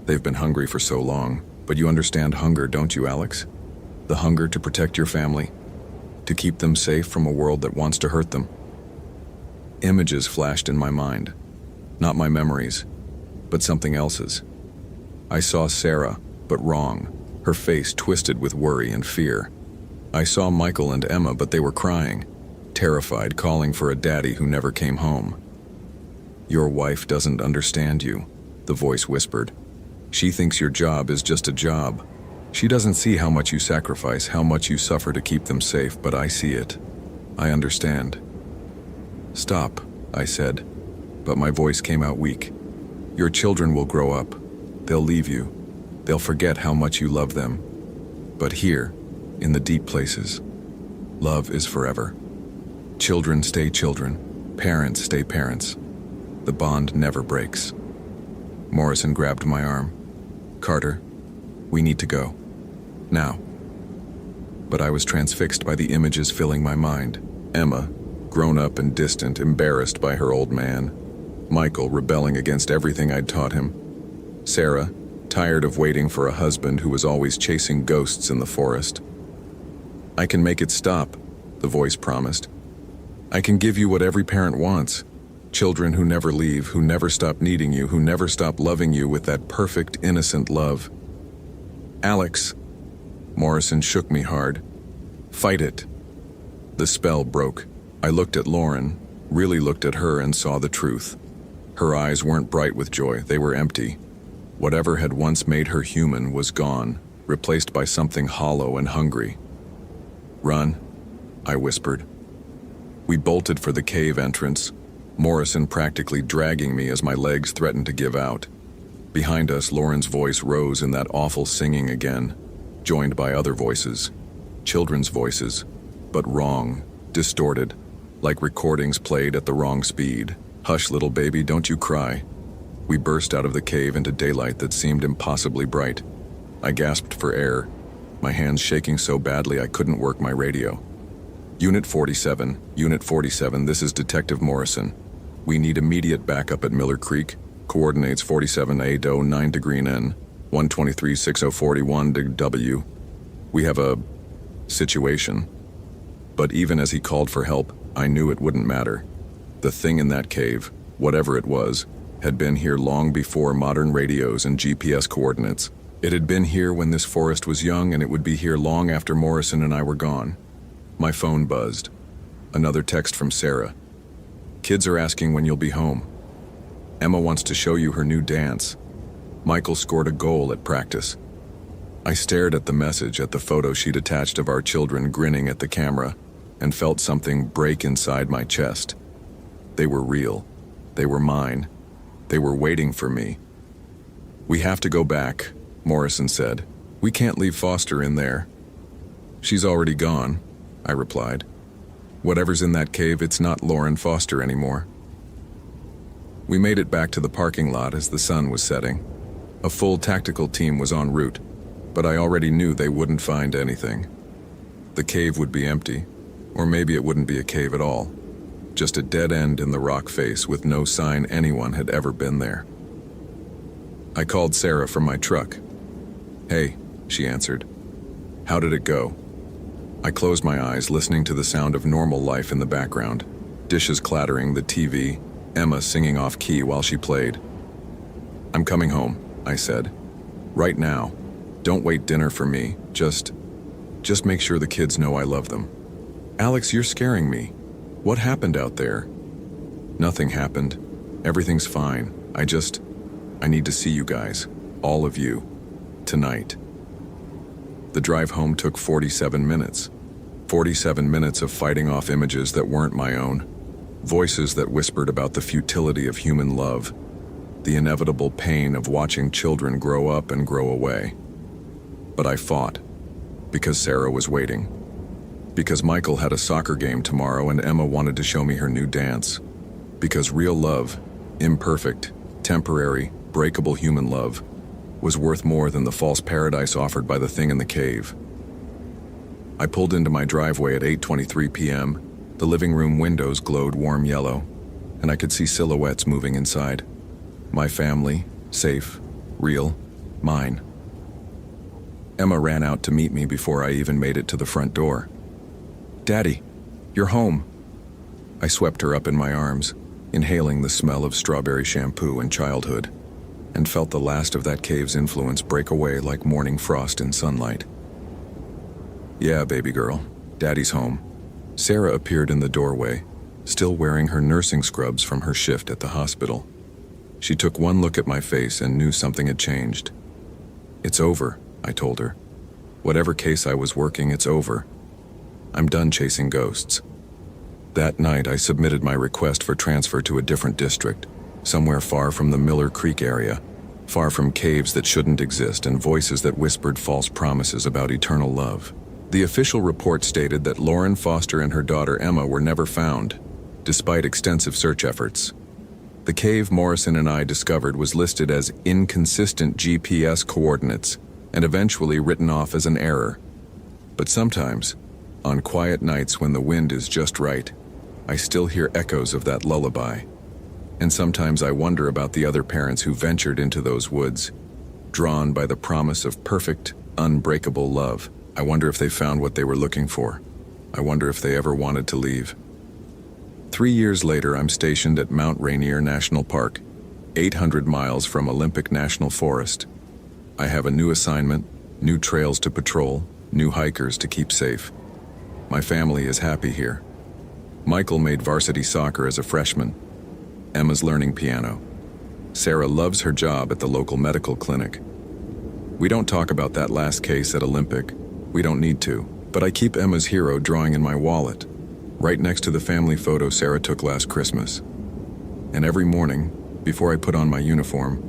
They've been hungry for so long, but you understand hunger, don't you, Alex? The hunger to protect your family, to keep them safe from a world that wants to hurt them. Images flashed in my mind, not my memories, but something else's. I saw Sarah, but wrong, her face twisted with worry and fear. I saw Michael and Emma, but they were crying, terrified, calling for a daddy who never came home. Your wife doesn't understand you, the voice whispered. She thinks your job is just a job. She doesn't see how much you sacrifice, how much you suffer to keep them safe, but I see it. I understand. Stop, I said, but my voice came out weak. Your children will grow up. They'll leave you. They'll forget how much you love them. But here, in the deep places, love is forever. Children stay children. Parents stay parents. The bond never breaks. Morrison grabbed my arm. Carter, we need to go. Now. But I was transfixed by the images filling my mind. Emma, grown up and distant, embarrassed by her old man. Michael, rebelling against everything I'd taught him. Sarah, tired of waiting for a husband who was always chasing ghosts in the forest. I can make it stop, the voice promised. I can give you what every parent wants. Children who never leave, who never stop needing you, who never stop loving you with that perfect, innocent love. Alex, Morrison shook me hard. Fight it. The spell broke. I looked at Lauren, really looked at her and saw the truth. Her eyes weren't bright with joy, they were empty. Whatever had once made her human was gone, replaced by something hollow and hungry. Run, I whispered. We bolted for the cave entrance, Morrison practically dragging me as my legs threatened to give out. Behind us, Lauren's voice rose in that awful singing again, joined by other voices. Children's voices, but wrong, distorted, like recordings played at the wrong speed. Hush, little baby, don't you cry. We burst out of the cave into daylight that seemed impossibly bright. I gasped for air, my hands shaking so badly I couldn't work my radio. Unit 47, this is Detective Morrison. We need immediate backup at Miller Creek. Coordinates 47A Do 9 degree N, 123 6041 W. We have a situation. But even as he called for help, I knew it wouldn't matter. The thing in that cave, whatever it was, had been here long before modern radios and GPS coordinates. It had been here when this forest was young, and it would be here long after Morrison and I were gone. My phone buzzed. Another text from Sarah. Kids are asking when you'll be home. Emma wants to show you her new dance. Michael scored a goal at practice. I stared at the message, at the photo she'd attached of our children grinning at the camera, and felt something break inside my chest. They were real. They were mine. They were waiting for me. We have to go back, Morrison said. We can't leave Foster in there. She's already gone, I replied. Whatever's in that cave, it's not Lauren Foster anymore. We made it back to the parking lot as the sun was setting. A full tactical team was en route, but I already knew they wouldn't find anything. The cave would be empty, or maybe it wouldn't be a cave at all. Just a dead end in the rock face with no sign anyone had ever been there. I called Sarah from my truck. "Hey," she answered. "How did it go?" I closed my eyes, listening to the sound of normal life in the background. Dishes clattering, the TV, Emma singing off key while she played. "I'm coming home," I said. "Right now. Don't wait dinner for me. Just make sure the kids know I love them." "Alex, you're scaring me. What happened out there?" "Nothing happened. Everything's fine. I need to see you guys. All of you. Tonight." The drive home took 47 minutes. 47 minutes of fighting off images that weren't my own. Voices that whispered about the futility of human love. The inevitable pain of watching children grow up and grow away. But I fought. Because Sarah was waiting. Because Michael had a soccer game tomorrow and Emma wanted to show me her new dance. Because real love, imperfect, temporary, breakable human love, was worth more than the false paradise offered by the thing in the cave. I pulled into my driveway at 8:23 p.m. The living room windows glowed warm yellow, and I could see silhouettes moving inside. My family, safe, real, mine. Emma ran out to meet me before I even made it to the front door. "Daddy, you're home." I swept her up in my arms, inhaling the smell of strawberry shampoo and childhood, and felt the last of that cave's influence break away like morning frost in sunlight. "Yeah, baby girl, Daddy's home." Sarah appeared in the doorway, still wearing her nursing scrubs from her shift at the hospital. She took one look at my face and knew something had changed. "It's over," I told her. "Whatever case I was working, it's over. I'm done chasing ghosts." That night, I submitted my request for transfer to a different district, somewhere far from the Miller Creek area, far from caves that shouldn't exist and voices that whispered false promises about eternal love. The official report stated that Lauren Foster and her daughter Emma were never found, despite extensive search efforts. The cave Morrison and I discovered was listed as inconsistent GPS coordinates and eventually written off as an error. But sometimes, on quiet nights when the wind is just right, I still hear echoes of that lullaby. And sometimes I wonder about the other parents who ventured into those woods, drawn by the promise of perfect, unbreakable love. I wonder if they found what they were looking for. I wonder if they ever wanted to leave. 3 years later, I'm stationed at Mount Rainier National Park, 800 miles from Olympic National Forest. I have a new assignment, new trails to patrol, new hikers to keep safe. My family is happy here. Michael made varsity soccer as a freshman. Emma's learning piano. Sarah loves her job at the local medical clinic. We don't talk about that last case at Olympic. We don't need to, but I keep Emma's hero drawing in my wallet, right next to the family photo Sarah took last Christmas. And every morning, before I put on my uniform,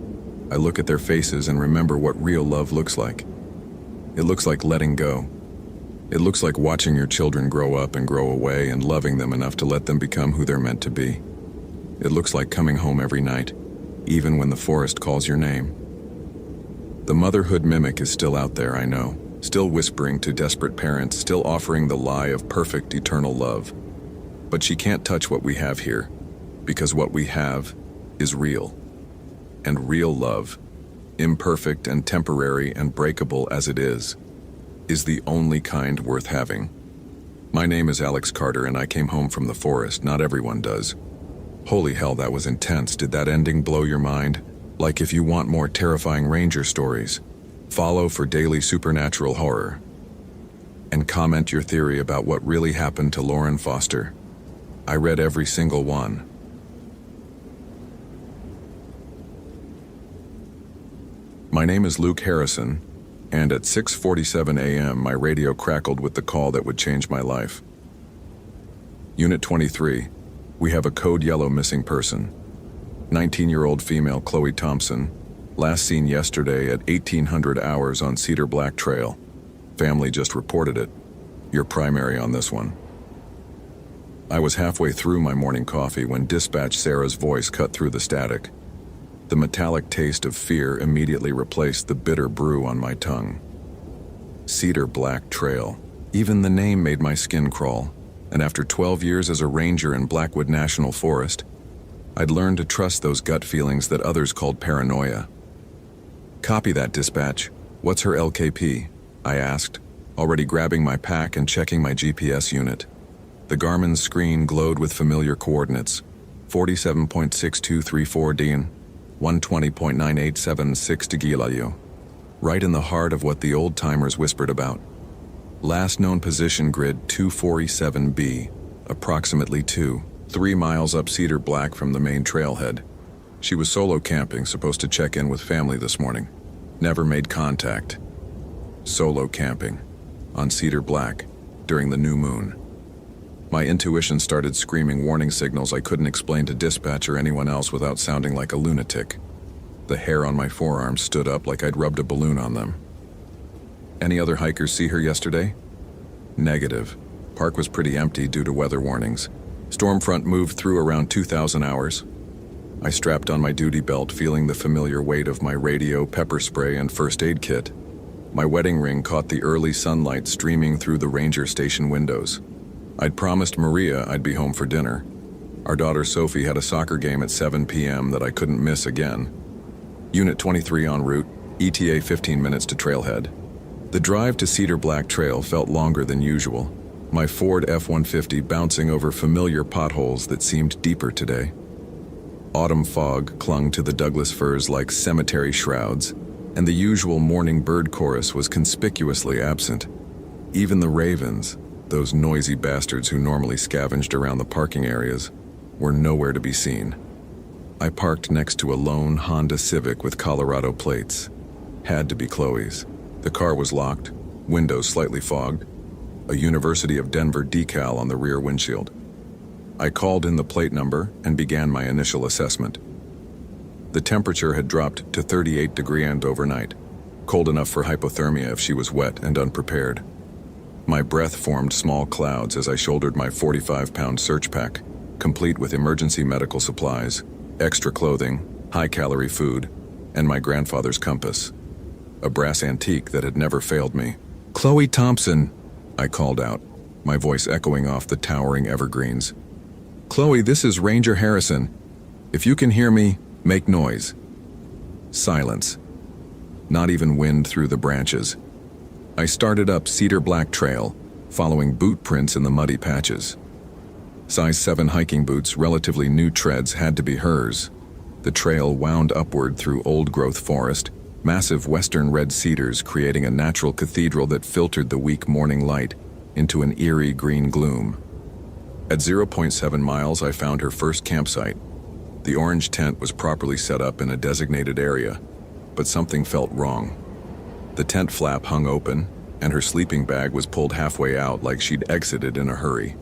I look at their faces and remember what real love looks like. It looks like letting go. It looks like watching your children grow up and grow away and loving them enough to let them become who they're meant to be. It looks like coming home every night, even when the forest calls your name. The motherhood mimic is still out there, I know, still whispering to desperate parents, still offering the lie of perfect eternal love. But she can't touch what we have here, because what we have is real. And real love, imperfect and temporary and breakable as it is the only kind worth having. My name is Alex Carter and I came home from the forest. Not everyone does. Holy hell, that was intense. Did that ending blow your mind? Like, if you want more terrifying ranger stories, follow for daily supernatural horror. And comment your theory about what really happened to Lauren Foster. I read every single one. My name is Luke Harrison, and at 6:47 a.m. my radio crackled with the call that would change my life. Unit 23, we have a code yellow missing person. 19-year-old female Chloe Thompson, last seen yesterday at 1800 hours on Cedar Black Trail. Family just reported it. You're primary on this one. I was halfway through my morning coffee when dispatch Sarah's voice cut through the static. The metallic taste of fear immediately replaced the bitter brew on my tongue. Cedar Black Trail. Even the name made my skin crawl, and after 12 years as a ranger in Blackwood National Forest, I'd learned to trust those gut feelings that others called paranoia. "Copy that, dispatch. What's her LKP?" I asked, already grabbing my pack and checking my GPS unit. The Garmin's screen glowed with familiar coordinates: 47.6234 Dean, 120.9876 Gilayu. Right in the heart of what the old-timers whispered about. Last known position grid 247B, approximately 3 miles up Cedar Black from the main trailhead. She was solo camping, supposed to check in with family this morning. Never made contact. Solo camping, on Cedar Black, during the new moon. My intuition started screaming warning signals I couldn't explain to dispatch or anyone else without sounding like a lunatic. The hair on my forearms stood up like I'd rubbed a balloon on them. "Any other hikers see her yesterday?" Negative. Park was pretty empty due to weather warnings. Storm front moved through around 2,000 hours. I strapped on my duty belt, feeling the familiar weight of my radio, pepper spray, and first aid kit. My wedding ring caught the early sunlight streaming through the ranger station windows. I'd promised Maria I'd be home for dinner. Our daughter Sophie had a soccer game at 7 p.m. that I couldn't miss again. Unit 23 en route, ETA 15 minutes to trailhead. The drive to Cedar Black Trail felt longer than usual, my Ford F-150 bouncing over familiar potholes that seemed deeper today. Autumn fog clung to the Douglas firs like cemetery shrouds, and the usual morning bird chorus was conspicuously absent. Even the ravens, those noisy bastards who normally scavenged around the parking areas, were nowhere to be seen. I parked next to a lone Honda Civic with Colorado plates. Had to be Chloe's. The car was locked, windows slightly fogged, a University of Denver decal on the rear windshield. I called in the plate number and began my initial assessment. The temperature had dropped to 38 degrees overnight, cold enough for hypothermia if she was wet and unprepared. My breath formed small clouds as I shouldered my 45-pound search pack, complete with emergency medical supplies, extra clothing, high-calorie food, and my grandfather's compass, a brass antique that had never failed me. "Chloe Thompson," I called out, my voice echoing off the towering evergreens. "Chloe, this is Ranger Harrison. If you can hear me, make noise." Silence. Not even wind through the branches. I started up Cedar Black Trail, following boot prints in the muddy patches. Size 7 hiking boots, relatively new treads, had to be hers. The trail wound upward through old-growth forest, massive western red cedars creating a natural cathedral that filtered the weak morning light into an eerie green gloom. At 0.7 miles, I found her first campsite. The orange tent was properly set up in a designated area, but something felt wrong. The tent flap hung open, and her sleeping bag was pulled halfway out like she'd exited in a hurry.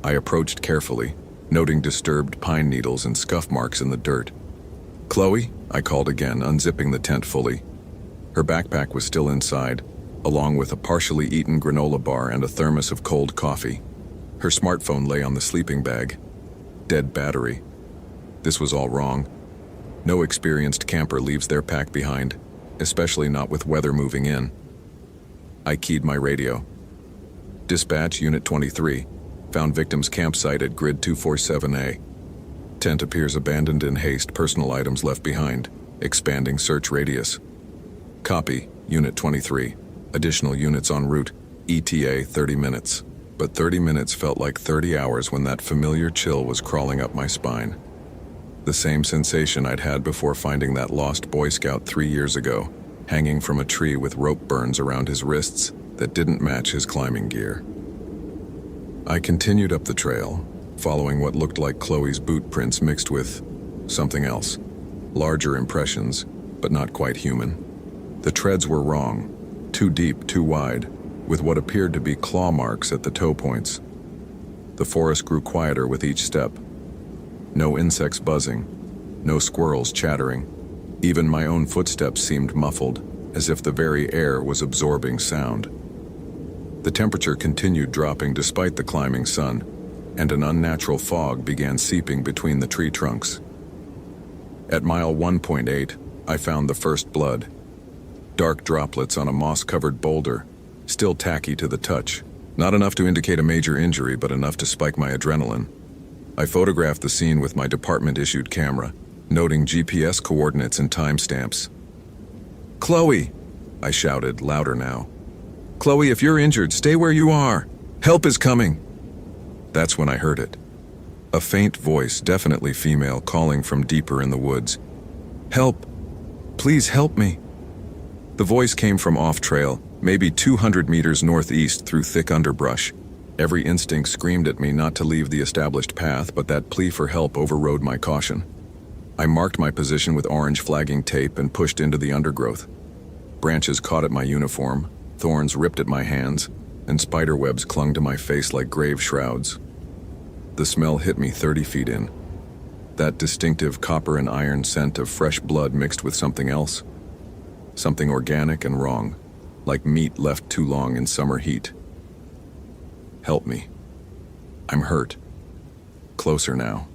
I approached carefully, noting disturbed pine needles and scuff marks in the dirt. "Chloe?" I called again, unzipping the tent fully. Her backpack was still inside, along with a partially eaten granola bar and a thermos of cold coffee. Her smartphone lay on the sleeping bag. Dead battery. This was all wrong. No experienced camper leaves their pack behind, especially not with weather moving in. I keyed my radio. "Dispatch, Unit 23. Found victim's campsite at grid 247A. Tent appears abandoned in haste, personal items left behind. Expanding search radius." "Copy, Unit 23. Additional units en route. ETA 30 minutes. But 30 minutes felt like 30 hours when that familiar chill was crawling up my spine. The same sensation I'd had before finding that lost Boy Scout 3 years ago, hanging from a tree with rope burns around his wrists that didn't match his climbing gear. I continued up the trail, following what looked like Chloe's boot prints mixed with something else. Larger impressions, but not quite human. The treads were wrong. Too deep, too wide, with what appeared to be claw marks at the toe points. The forest grew quieter with each step. No insects buzzing, no squirrels chattering. Even my own footsteps seemed muffled, as if the very air was absorbing sound. The temperature continued dropping despite the climbing sun, and an unnatural fog began seeping between the tree trunks. At mile 1.8, I found the first blood. Dark droplets on a moss-covered boulder, still tacky to the touch. Not enough to indicate a major injury, but enough to spike my adrenaline. I photographed the scene with my department-issued camera, noting GPS coordinates and timestamps. "Chloe!" I shouted, louder now. "Chloe, if you're injured, stay where you are! Help is coming!" That's when I heard it. A faint voice, definitely female, calling from deeper in the woods. "Help! Please help me!" The voice came from off-trail, maybe 200 meters northeast through thick underbrush. Every instinct screamed at me not to leave the established path, but that plea for help overrode my caution. I marked my position with orange flagging tape and pushed into the undergrowth. Branches caught at my uniform, thorns ripped at my hands, and spiderwebs clung to my face like grave shrouds. The smell hit me 30 feet in. That distinctive copper and iron scent of fresh blood mixed with something else. Something organic and wrong, like meat left too long in summer heat. Help me. I'm hurt. Closer now.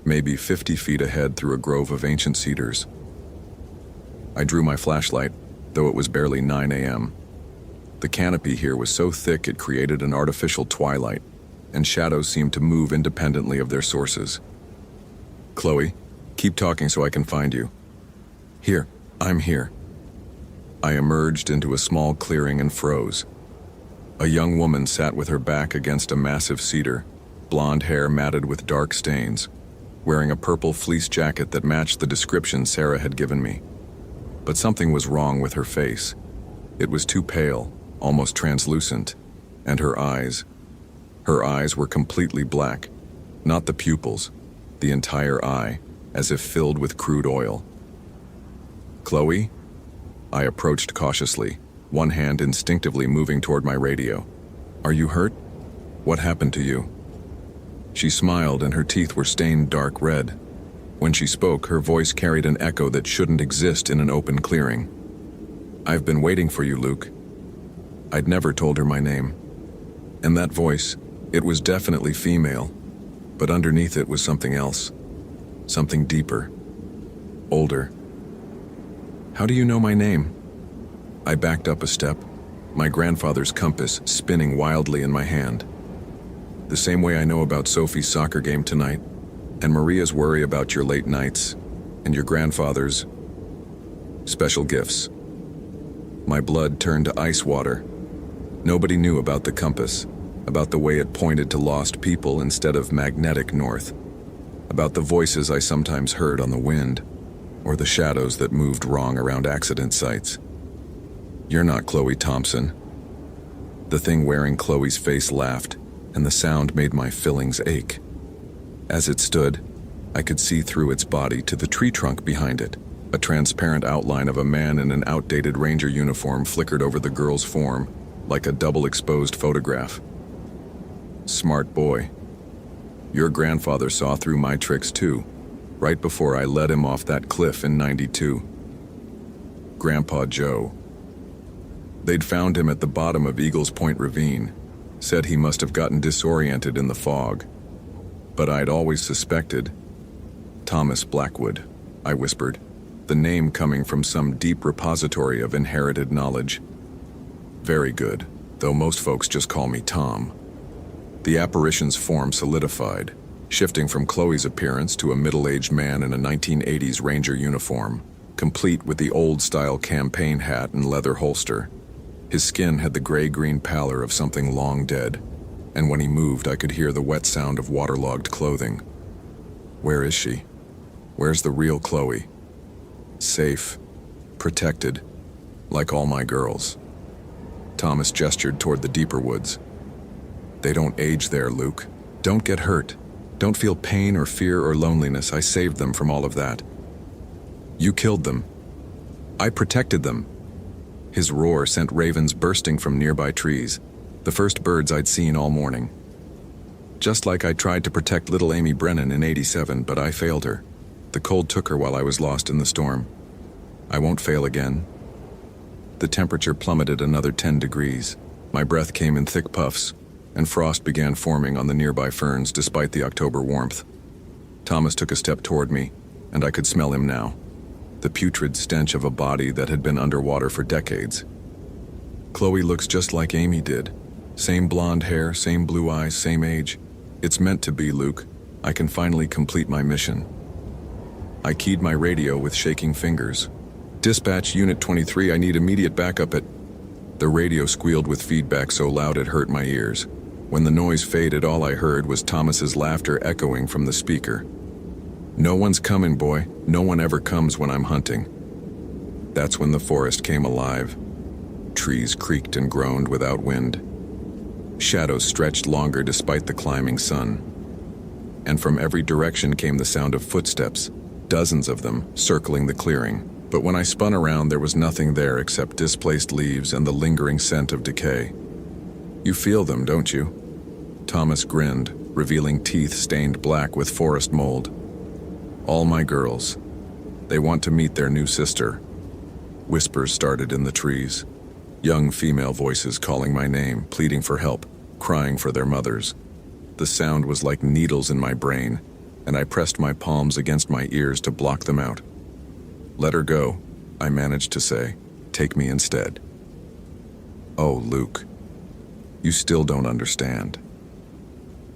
Maybe 50 feet ahead through a grove of ancient cedars. I drew my flashlight, though it was barely 9 a.m. The canopy here was so thick it created an artificial twilight, and shadows seemed to move independently of their sources. "Chloe, keep talking so I can find you." "Here, I'm here." I emerged into a small clearing and froze. A young woman sat with her back against a massive cedar, blonde hair matted with dark stains, wearing a purple fleece jacket that matched the description Sarah had given me. But something was wrong with her face. It was too pale, almost translucent, and her eyes were completely black, not the pupils, the entire eye, as if filled with crude oil. "Chloe?" I approached cautiously, one hand instinctively moving toward my radio. "Are you hurt? What happened to you?" She smiled and her teeth were stained dark red. When she spoke, her voice carried an echo that shouldn't exist in an open clearing. "I've been waiting for you, Luke." I'd never told her my name. And that voice, it was definitely female, but underneath it was something else. Something deeper. Older. "How do you know my name?" I backed up a step, my grandfather's compass spinning wildly in my hand. "The same way I know about Sophie's soccer game tonight, and Maria's worry about your late nights, and your grandfather's special gifts." My blood turned to ice water. Nobody knew about the compass, about the way it pointed to lost people instead of magnetic north, about the voices I sometimes heard on the wind, or the shadows that moved wrong around accident sites. "You're not Chloe Thompson." The thing wearing Chloe's face laughed, and the sound made my fillings ache. As it stood, I could see through its body to the tree trunk behind it. A transparent outline of a man in an outdated ranger uniform flickered over the girl's form, like a double-exposed photograph. "Smart boy. Your grandfather saw through my tricks too, right before I led him off that cliff in '92. Grandpa Joe. They'd found him at the bottom of Eagles Point Ravine, said he must have gotten disoriented in the fog. But I'd always suspected. Thomas Blackwood," I whispered, the name coming from some deep repository of inherited knowledge. "Very good, though most folks just call me Tom." The apparition's form solidified, shifting from Chloe's appearance to a middle-aged man in a 1980s Ranger uniform, complete with the old-style campaign hat and leather holster. His skin had the gray-green pallor of something long dead, and when he moved I could hear the wet sound of waterlogged clothing. Where is she? Where's the real Chloe? Safe, protected, like all my girls. Thomas gestured toward the deeper woods. "They don't age there, Luke. Don't get hurt. Don't feel pain or fear or loneliness. I saved them from all of that. You killed them. I protected them." His roar sent ravens bursting from nearby trees, the first birds I'd seen all morning. Just like I tried to protect little Amy Brennan in '87, but I failed her. The cold took her while I was lost in the storm. I won't fail again. The temperature plummeted another 10 degrees. My breath came in thick puffs, and frost began forming on the nearby ferns despite the October warmth. Thomas took a step toward me, and I could smell him now. The putrid stench of a body that had been underwater for decades. Chloe looks just like Amy did. Same blonde hair, same blue eyes, same age. It's meant to be, Luke. I can finally complete my mission. I keyed my radio with shaking fingers. Dispatch Unit 23, I need immediate backup at... The radio squealed with feedback so loud it hurt my ears. When the noise faded, all I heard was Thomas's laughter echoing from the speaker. No one's coming, boy. No one ever comes when I'm hunting. That's when the forest came alive. Trees creaked and groaned without wind. Shadows stretched longer despite the climbing sun. And from every direction came the sound of footsteps, dozens of them, circling the clearing. But when I spun around, there was nothing there except displaced leaves and the lingering scent of decay. You feel them, don't you? Thomas grinned, revealing teeth stained black with forest mold. All my girls. They want to meet their new sister. Whispers started in the trees. Young female voices calling my name, pleading for help, crying for their mothers. The sound was like needles in my brain, and I pressed my palms against my ears to block them out. Let her go, I managed to say. Take me instead. Oh, Luke. You still don't understand.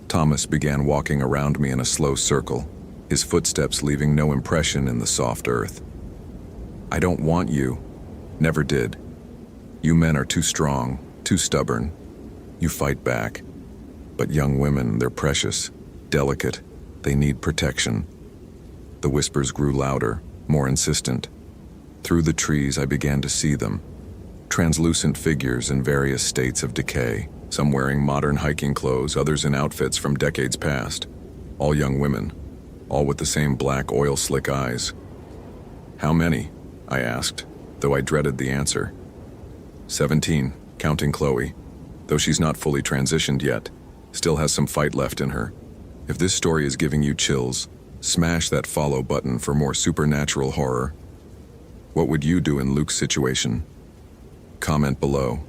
Thomas began walking around me in a slow circle, his footsteps leaving no impression in the soft earth. I don't want you. Never did. You men are too strong, too stubborn. You fight back. But young women, they're precious, delicate. They need protection. The whispers grew louder, more insistent. Through the trees, I began to see them. Translucent figures in various states of decay, some wearing modern hiking clothes, others in outfits from decades past. All young women, all with the same black oil-slick eyes. How many? I asked, though I dreaded the answer. 17, counting Chloe. Though she's not fully transitioned yet, still has some fight left in her. If this story is giving you chills, smash that follow button for more supernatural horror. What would you do in Luke's situation? Comment below.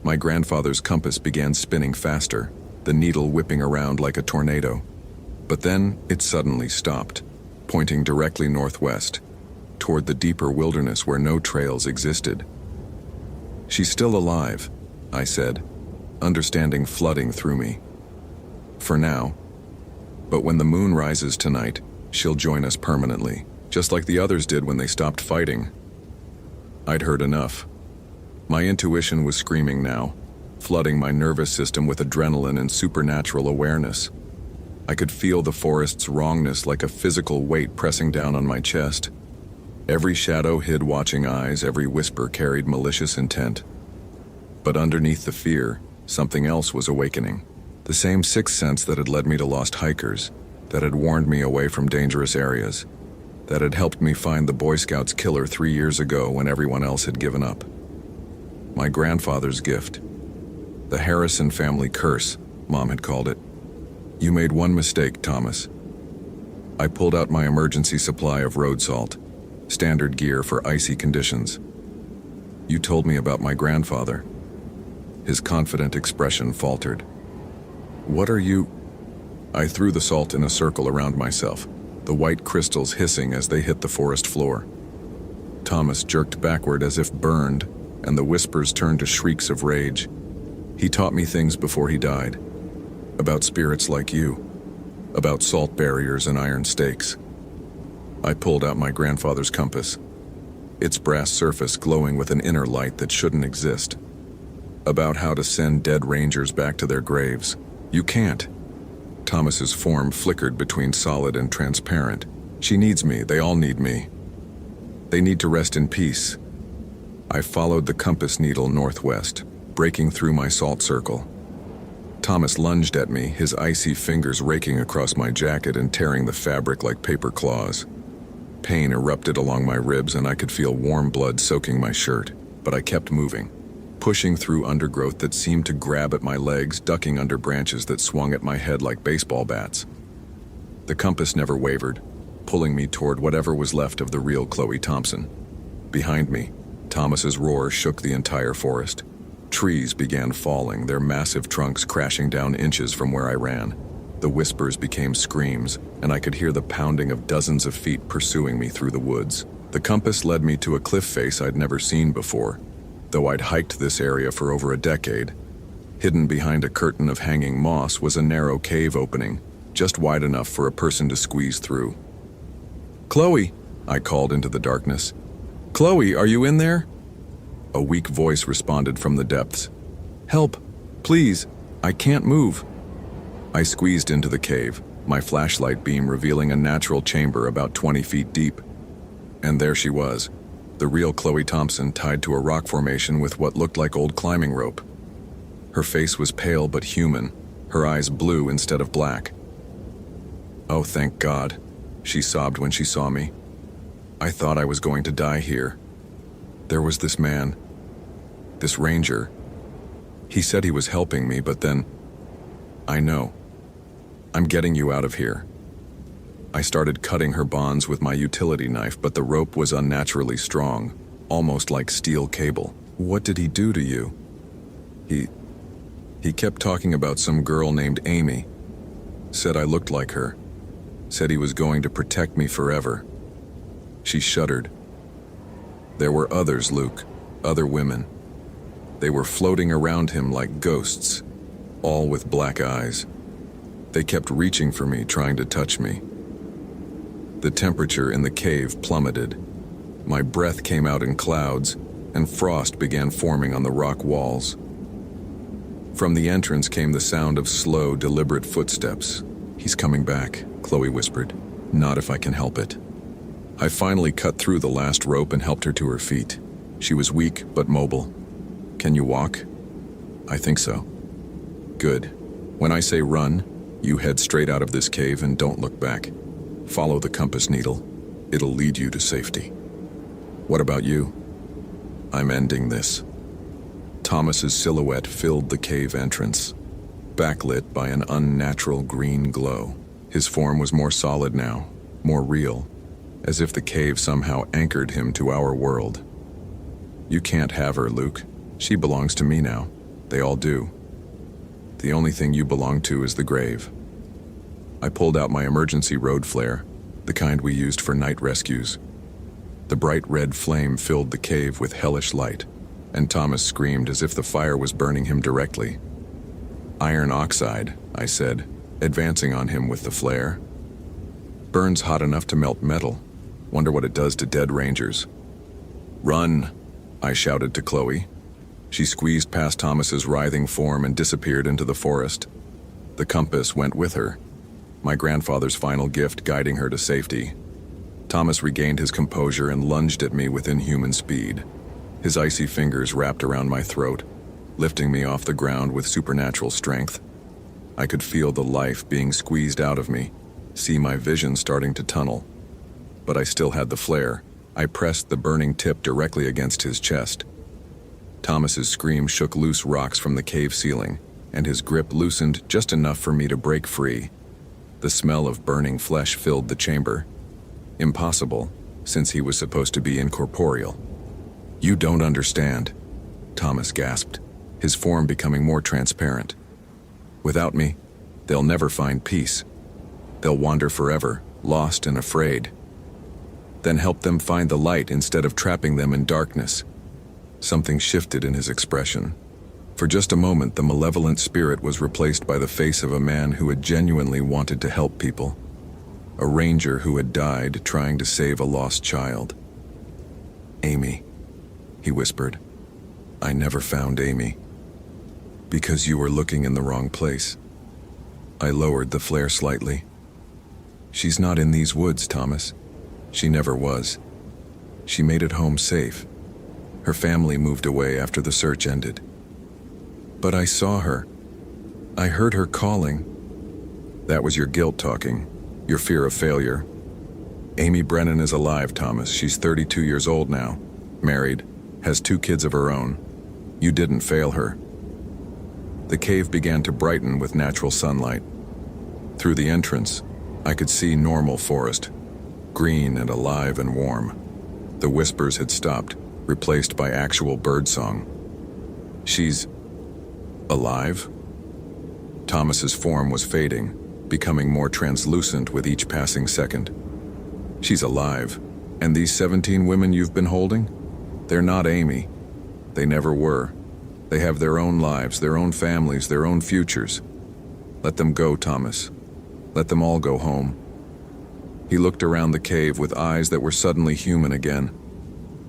My grandfather's compass began spinning faster, the needle whipping around like a tornado. But then it suddenly stopped, pointing directly northwest, toward the deeper wilderness where no trails existed. She's still alive, I said, understanding flooding through me. For now. But when the moon rises tonight, she'll join us permanently, just like the others did when they stopped fighting. I'd heard enough. My intuition was screaming now, flooding my nervous system with adrenaline and supernatural awareness. I could feel the forest's wrongness like a physical weight pressing down on my chest. Every shadow hid watching eyes, every whisper carried malicious intent. But underneath the fear, something else was awakening. The same sixth sense that had led me to lost hikers, that had warned me away from dangerous areas, that had helped me find the Boy Scouts killer 3 years ago when everyone else had given up. My grandfather's gift. The Harrison family curse, Mom had called it. You made one mistake, Thomas. I pulled out my emergency supply of road salt, standard gear for icy conditions. You told me about my grandfather. His confident expression faltered. What are you? I threw the salt in a circle around myself, the white crystals hissing as they hit the forest floor. Thomas jerked backward as if burned, and the whispers turned to shrieks of rage. He taught me things before he died. About spirits like you. About salt barriers and iron stakes. I pulled out my grandfather's compass, its brass surface glowing with an inner light that shouldn't exist. About how to send dead rangers back to their graves. You can't. Thomas's form flickered between solid and transparent. She needs me. They all need me. They need to rest in peace. I followed the compass needle northwest, breaking through my salt circle. Thomas lunged at me, his icy fingers raking across my jacket and tearing the fabric like paper claws. Pain erupted along my ribs and I could feel warm blood soaking my shirt, but I kept moving, pushing through undergrowth that seemed to grab at my legs, ducking under branches that swung at my head like baseball bats. The compass never wavered, pulling me toward whatever was left of the real Chloe Thompson. Behind me, Thomas's roar shook the entire forest. Trees began falling, their massive trunks crashing down inches from where I ran. The whispers became screams, and I could hear the pounding of dozens of feet pursuing me through the woods. The compass led me to a cliff face I'd never seen before, though I'd hiked this area for over a decade. Hidden behind a curtain of hanging moss was a narrow cave opening, just wide enough for a person to squeeze through. "Chloe!" I called into the darkness. "Chloe, are you in there?" A weak voice responded from the depths. "Help! Please! I can't move!" I squeezed into the cave, my flashlight beam revealing a natural chamber about 20 feet deep. And there she was, the real Chloe Thompson tied to a rock formation with what looked like old climbing rope. Her face was pale but human, her eyes blue instead of black. "Oh, thank God," she sobbed when she saw me. "I thought I was going to die here. There was this man, this ranger. He said he was helping me, but then, I know. I'm getting you out of here." I started cutting her bonds with my utility knife, but the rope was unnaturally strong, almost like steel cable. "What did he do to you?" He kept talking about some girl named Amy. Said I looked like her. Said he was going to protect me forever. She shuddered. "There were others, Luke, other women. They were floating around him like ghosts, all with black eyes. They kept reaching for me, trying to touch me." The temperature in the cave plummeted. My breath came out in clouds, and frost began forming on the rock walls. From the entrance came the sound of slow, deliberate footsteps. "He's coming back," Chloe whispered. "Not if I can help it." I finally cut through the last rope and helped her to her feet. She was weak but mobile. "Can you walk?" "I think so." "Good. When I say run, you head straight out of this cave and don't look back. Follow the compass needle. It'll lead you to safety." "What about you?" "I'm ending this." Thomas's silhouette filled the cave entrance, backlit by an unnatural green glow. His form was more solid now, more real, as if the cave somehow anchored him to our world. "You can't have her, Luke. She belongs to me now. They all do. The only thing you belong to is the grave." I pulled out my emergency road flare, the kind we used for night rescues. The bright red flame filled the cave with hellish light, and Thomas screamed as if the fire was burning him directly. "Iron oxide," I said, advancing on him with the flare. "Burns hot enough to melt metal. Wonder what it does to dead rangers." "Run," I shouted to Chloe. She squeezed past Thomas's writhing form and disappeared into the forest. The compass went with her, my grandfather's final gift guiding her to safety. Thomas regained his composure and lunged at me with inhuman speed. His icy fingers wrapped around my throat, lifting me off the ground with supernatural strength. I could feel the life being squeezed out of me, see my vision starting to tunnel. But I still had the flare. I pressed the burning tip directly against his chest. Thomas's scream shook loose rocks from the cave ceiling, and his grip loosened just enough for me to break free. The smell of burning flesh filled the chamber. Impossible, since he was supposed to be incorporeal. "You don't understand," Thomas gasped, his form becoming more transparent. "Without me, they'll never find peace. They'll wander forever, lost and afraid. Then help them find the light instead of trapping them in darkness." Something shifted in his expression. For just a moment, the malevolent spirit was replaced by the face of a man who had genuinely wanted to help people. A ranger who had died trying to save a lost child. "Amy," he whispered. "I never found Amy. Because you were looking in the wrong place." I lowered the flare slightly. "She's not in these woods, Thomas. She never was. She made it home safe. Her family moved away after the search ended. But I saw her. I heard her calling." "That was your guilt talking, your fear of failure. Amy Brennan is alive, Thomas. She's 32 years old now, married, has 2 kids of her own. You didn't fail her." The cave began to brighten with natural sunlight. Through the entrance, I could see normal forest, green and alive and warm. The whispers had stopped, replaced by actual birdsong. "She's alive?" Thomas's form was fading, becoming more translucent with each passing second. She's alive, and these 17 women you've been holding? They're not Amy. They never were. They have their own lives, their own families, their own futures. Let them go, Thomas. Let them all go home. He looked around the cave with eyes that were suddenly human again.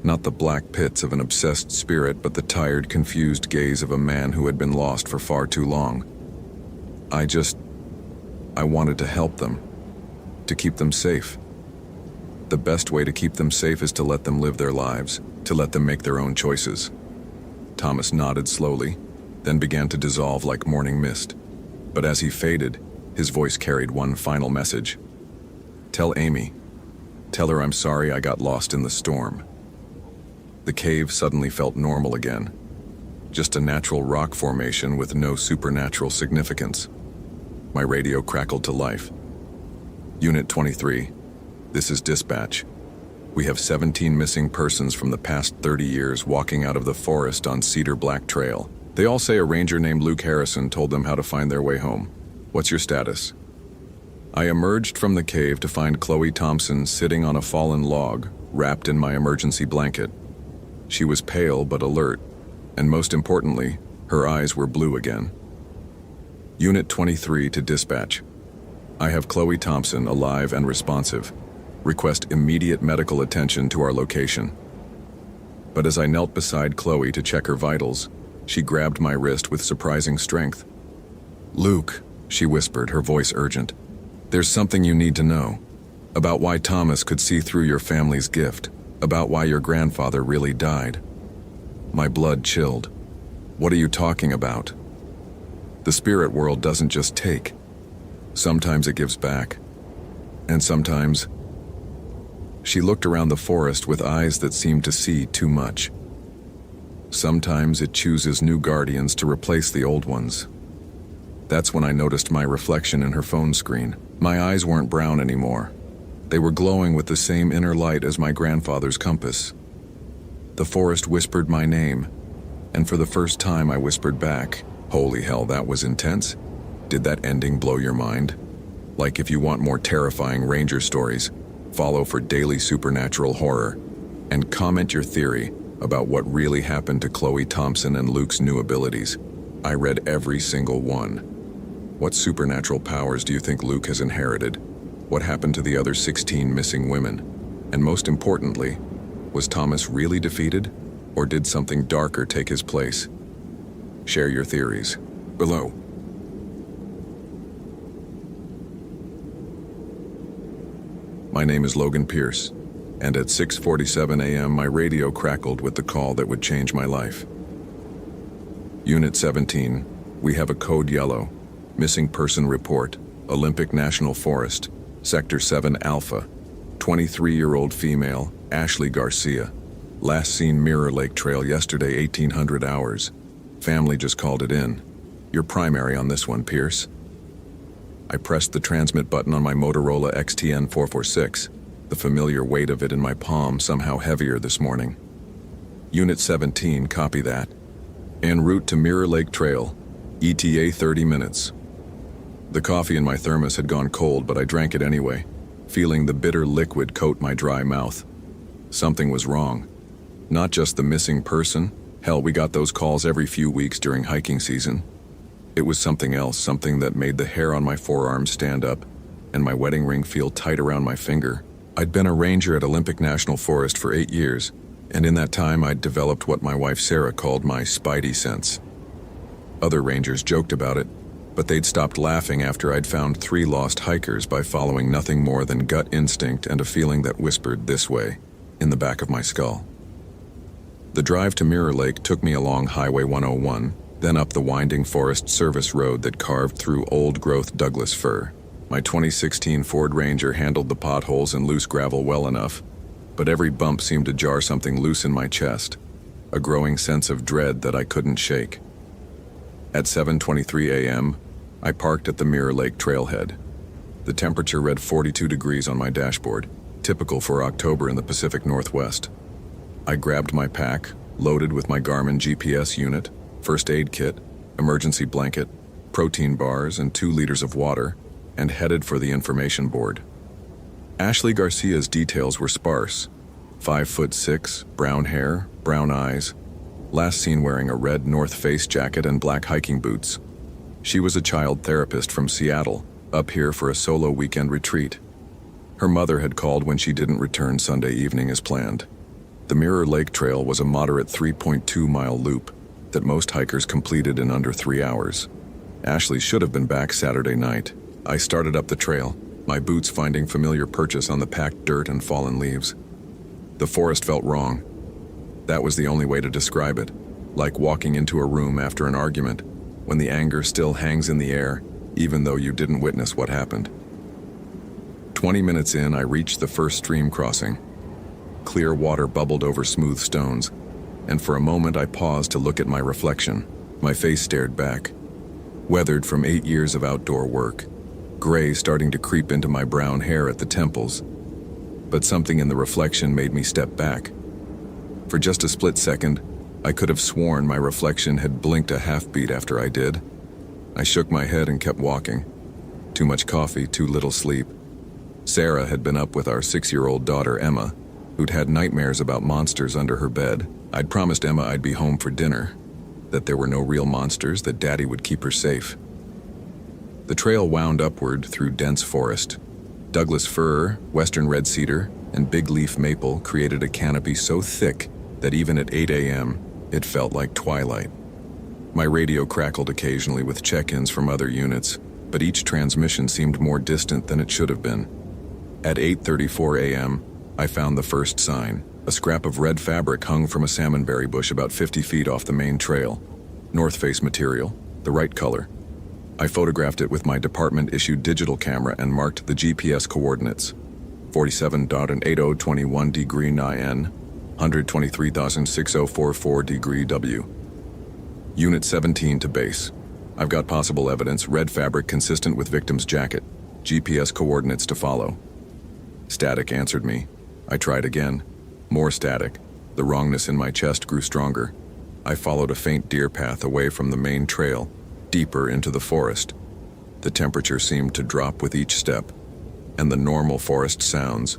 Not the black pits of an obsessed spirit, but the tired, confused gaze of a man who had been lost for far too long. I wanted to help them, to keep them safe. The best way to keep them safe is to let them live their lives, to let them make their own choices. Thomas nodded slowly, then began to dissolve like morning mist. But as he faded, his voice carried one final message. Tell Amy. Tell her I'm sorry I got lost in the storm. The cave suddenly felt normal again. Just a natural rock formation with no supernatural significance. My radio crackled to life. Unit 23, this is dispatch. We have 17 missing persons from the past 30 years walking out of the forest on Cedar Black Trail. They all say a ranger named Luke Harrison told them how to find their way home. What's your status? I emerged from the cave to find Chloe Thompson sitting on a fallen log, wrapped in my emergency blanket. She was pale but alert, and most importantly, her eyes were blue again. Unit 23 to dispatch. I have Chloe Thompson alive and responsive. Request immediate medical attention to our location. But as I knelt beside Chloe to check her vitals, she grabbed my wrist with surprising strength. Luke, she whispered, her voice urgent. There's something you need to know. About why Thomas could see through your family's gift. About why your grandfather really died. My blood chilled. What are you talking about? The spirit world doesn't just take. Sometimes it gives back. And sometimes... She looked around the forest with eyes that seemed to see too much. Sometimes it chooses new guardians to replace the old ones. That's when I noticed my reflection in her phone screen. My eyes weren't brown anymore. They were glowing with the same inner light as my grandfather's compass. The forest whispered my name, and for the first time I whispered back. Holy hell, that was intense. Did that ending blow your mind? Like, if you want more terrifying ranger stories, follow for daily supernatural horror, and comment your theory about what really happened to Chloe Thompson and Luke's new abilities. I read every single one. What supernatural powers do you think Luke has inherited? What happened to the other 16 missing women? And most importantly, was Thomas really defeated, or did something darker take his place? Share your theories below. My name is Logan Pierce, and at 6:47 a.m. my radio crackled with the call that would change my life. Unit 17, we have a code yellow. Missing person report, Olympic National Forest, Sector 7 Alpha, 23-year-old female, Ashley Garcia. Last seen Mirror Lake Trail yesterday, 1800 hours. Family just called it in. You're primary on this one, Pierce. I pressed the transmit button on my Motorola XTN 446, the familiar weight of it in my palm somehow heavier this morning. Unit 17, copy that. En route to Mirror Lake Trail, ETA 30 minutes. The coffee in my thermos had gone cold, but I drank it anyway, feeling the bitter liquid coat my dry mouth. Something was wrong. Not just the missing person. Hell, we got those calls every few weeks during hiking season. It was something else, something that made the hair on my forearm stand up and my wedding ring feel tight around my finger. I'd been a ranger at Olympic National Forest for 8 years, and in that time I'd developed what my wife Sarah called my spidey sense. Other rangers joked about it, but they'd stopped laughing after I'd found 3 lost hikers by following nothing more than gut instinct and a feeling that whispered this way, in the back of my skull. The drive to Mirror Lake took me along Highway 101, then up the winding Forest Service road that carved through old-growth Douglas fir. My 2016 Ford Ranger handled the potholes and loose gravel well enough, but every bump seemed to jar something loose in my chest, a growing sense of dread that I couldn't shake. At 7:23 a.m., I parked at the Mirror Lake trailhead. The temperature read 42 degrees on my dashboard, typical for October in the Pacific Northwest. I grabbed my pack, loaded with my Garmin GPS unit, first aid kit, emergency blanket, protein bars, and 2 liters of water, and headed for the information board. Ashley Garcia's details were sparse. 5'6", brown hair, brown eyes, last seen wearing a red North Face jacket and black hiking boots. She was a child therapist from Seattle, up here for a solo weekend retreat. Her mother had called when she didn't return Sunday evening as planned. The Mirror Lake Trail was a moderate 3.2-mile loop that most hikers completed in under 3 hours. Ashley should have been back Saturday night. I started up the trail, my boots finding familiar purchase on the packed dirt and fallen leaves. The forest felt wrong. That was the only way to describe it, like walking into a room after an argument, when the anger still hangs in the air, even though you didn't witness what happened. 20 minutes in, I reached the first stream crossing. Clear water bubbled over smooth stones, and for a moment I paused to look at my reflection. My face stared back, weathered from 8 years of outdoor work, gray starting to creep into my brown hair at the temples. But something in the reflection made me step back. For just a split second, I could have sworn my reflection had blinked a half-beat after I did. I shook my head and kept walking. Too much coffee, too little sleep. Sarah had been up with our 6-year-old daughter, Emma, who'd had nightmares about monsters under her bed. I'd promised Emma I'd be home for dinner, that there were no real monsters, that Daddy would keep her safe. The trail wound upward through dense forest. Douglas fir, western red cedar, and big leaf maple created a canopy so thick that even at 8 a.m., it felt like twilight. My radio crackled occasionally with check-ins from other units, but each transmission seemed more distant than it should have been. At 8:34 a.m., I found the first sign, a scrap of red fabric hung from a salmonberry bush about 50 feet off the main trail. North Face material, the right color. I photographed it with my department-issued digital camera and marked the GPS coordinates. 47.8021 degree N, 123,6044 degree W. Unit 17 to base. I've got possible evidence, red fabric consistent with victim's jacket. GPS coordinates to follow. Static answered me. I tried again. More static. The wrongness in my chest grew stronger. I followed a faint deer path away from the main trail, deeper into the forest. The temperature seemed to drop with each step, and the normal forest sounds,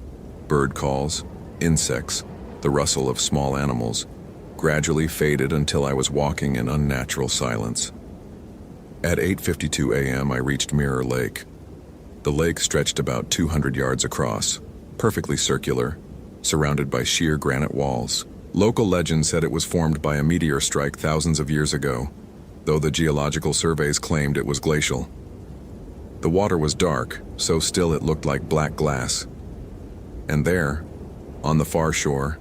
bird calls, insects, the rustle of small animals, gradually faded until I was walking in unnatural silence. At 8:52 a.m., I reached Mirror Lake. The lake stretched about 200 yards across, perfectly circular, surrounded by sheer granite walls. Local legend said it was formed by a meteor strike thousands of years ago, though the geological surveys claimed it was glacial. The water was dark, so still it looked like black glass. And there, on the far shore,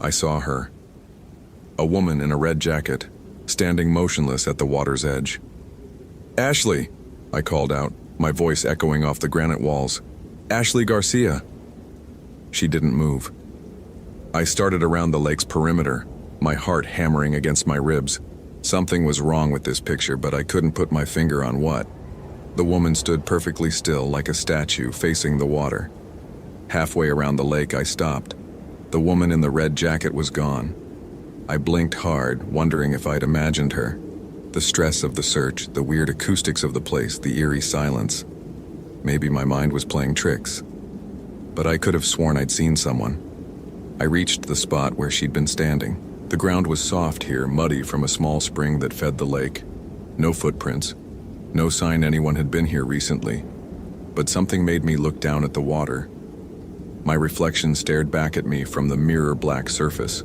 I saw her. A woman in a red jacket, standing motionless at the water's edge. "Ashley!" I called out, my voice echoing off the granite walls. "Ashley Garcia!" She didn't move. I started around the lake's perimeter, my heart hammering against my ribs. Something was wrong with this picture, but I couldn't put my finger on what. The woman stood perfectly still, like a statue, facing the water. Halfway around the lake, I stopped. The woman in the red jacket was gone. I blinked hard, wondering if I'd imagined her. The stress of the search, the weird acoustics of the place, the eerie silence. Maybe my mind was playing tricks. But I could have sworn I'd seen someone. I reached the spot where she'd been standing. The ground was soft here, muddy from a small spring that fed the lake. No footprints. No sign anyone had been here recently. But something made me look down at the water. My reflection stared back at me from the mirror-black surface.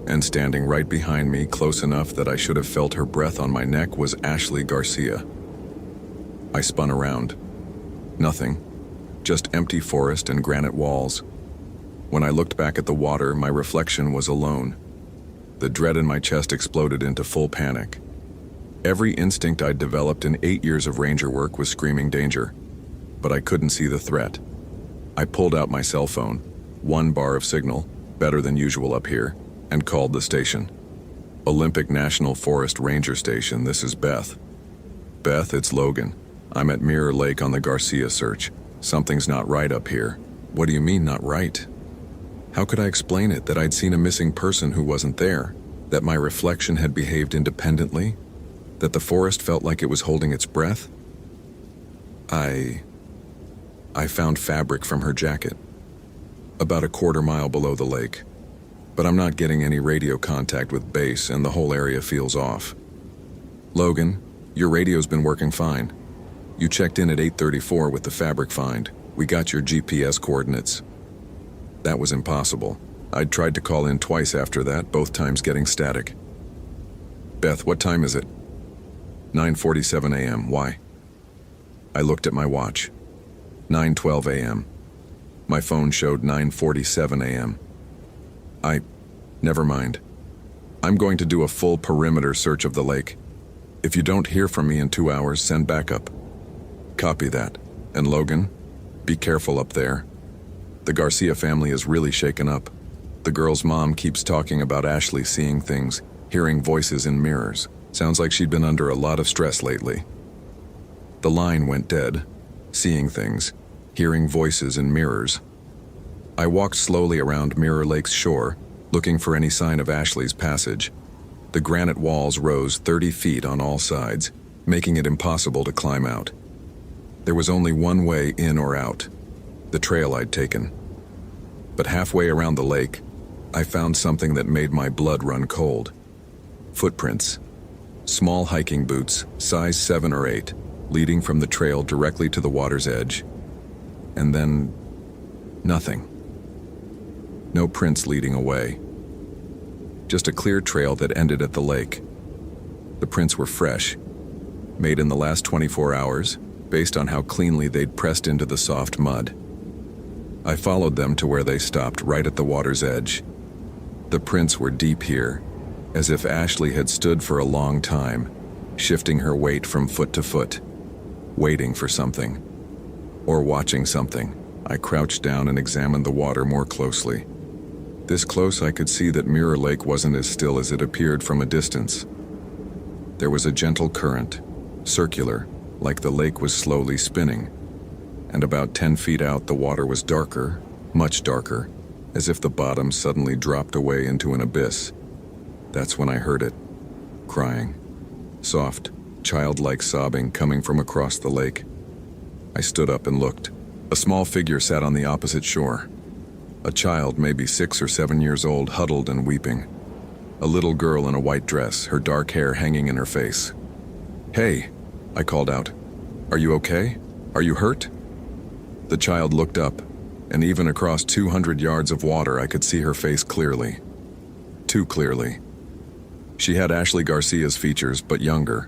And standing right behind me, close enough that I should have felt her breath on my neck, was Ashley Garcia. I spun around. Nothing. Just empty forest and granite walls. When I looked back at the water, my reflection was alone. The dread in my chest exploded into full panic. Every instinct I'd developed in 8 years of ranger work was screaming danger, but I couldn't see the threat. I pulled out my cell phone, 1 bar of signal, better than usual up here, and called the station. Olympic National Forest Ranger Station, this is Beth. Beth, it's Logan. I'm at Mirror Lake on the Garcia search. Something's not right up here. What do you mean, not right? How could I explain it, that I'd seen a missing person who wasn't there? That my reflection had behaved independently? That the forest felt like it was holding its breath? I found fabric from her jacket, about a quarter mile below the lake. But I'm not getting any radio contact with base and the whole area feels off. Logan, your radio's been working fine. You checked in at 8:34 with the fabric find. We got your GPS coordinates. That was impossible. I'd tried to call in twice after that, both times getting static. Beth, what time is it? 9:47 a.m. Why? I looked at my watch. 9:12 a.m. My phone showed 9:47 a.m. Never mind. I'm going to do a full perimeter search of the lake. If you don't hear from me in 2 hours, send backup. Copy that. And Logan, be careful up there. The Garcia family is really shaken up. The girl's mom keeps talking about Ashley seeing things, hearing voices in mirrors. Sounds like she'd been under a lot of stress lately. The line went dead. Seeing things, hearing voices in mirrors. I walked slowly around Mirror Lake's shore, looking for any sign of Ashley's passage. The granite walls rose 30 feet on all sides, making it impossible to climb out. There was only one way in or out, the trail I'd taken. But halfway around the lake, I found something that made my blood run cold. Footprints. Small hiking boots, size 7 or 8, leading from the trail directly to the water's edge. And then, nothing. No prints leading away. Just a clear trail that ended at the lake. The prints were fresh, made in the last 24 hours, based on how cleanly they'd pressed into the soft mud. I followed them to where they stopped, right at the water's edge. The prints were deep here, as if Ashley had stood for a long time, shifting her weight from foot to foot, waiting for something, or watching something. I crouched down and examined the water more closely. This close, I could see that Mirror Lake wasn't as still as it appeared from a distance. There was a gentle current, circular, like the lake was slowly spinning. And about 10 feet out, the water was darker, much darker, as if the bottom suddenly dropped away into an abyss. That's when I heard it, crying. Soft, childlike sobbing coming from across the lake. I stood up and looked. A small figure sat on the opposite shore. A child, maybe 6 or 7 years old, huddled and weeping. A little girl in a white dress, her dark hair hanging in her face. "Hey," I called out. "Are you okay? Are you hurt?" The child looked up, and even across 200 yards of water I could see her face clearly. Too clearly. She had Ashley Garcia's features, but younger.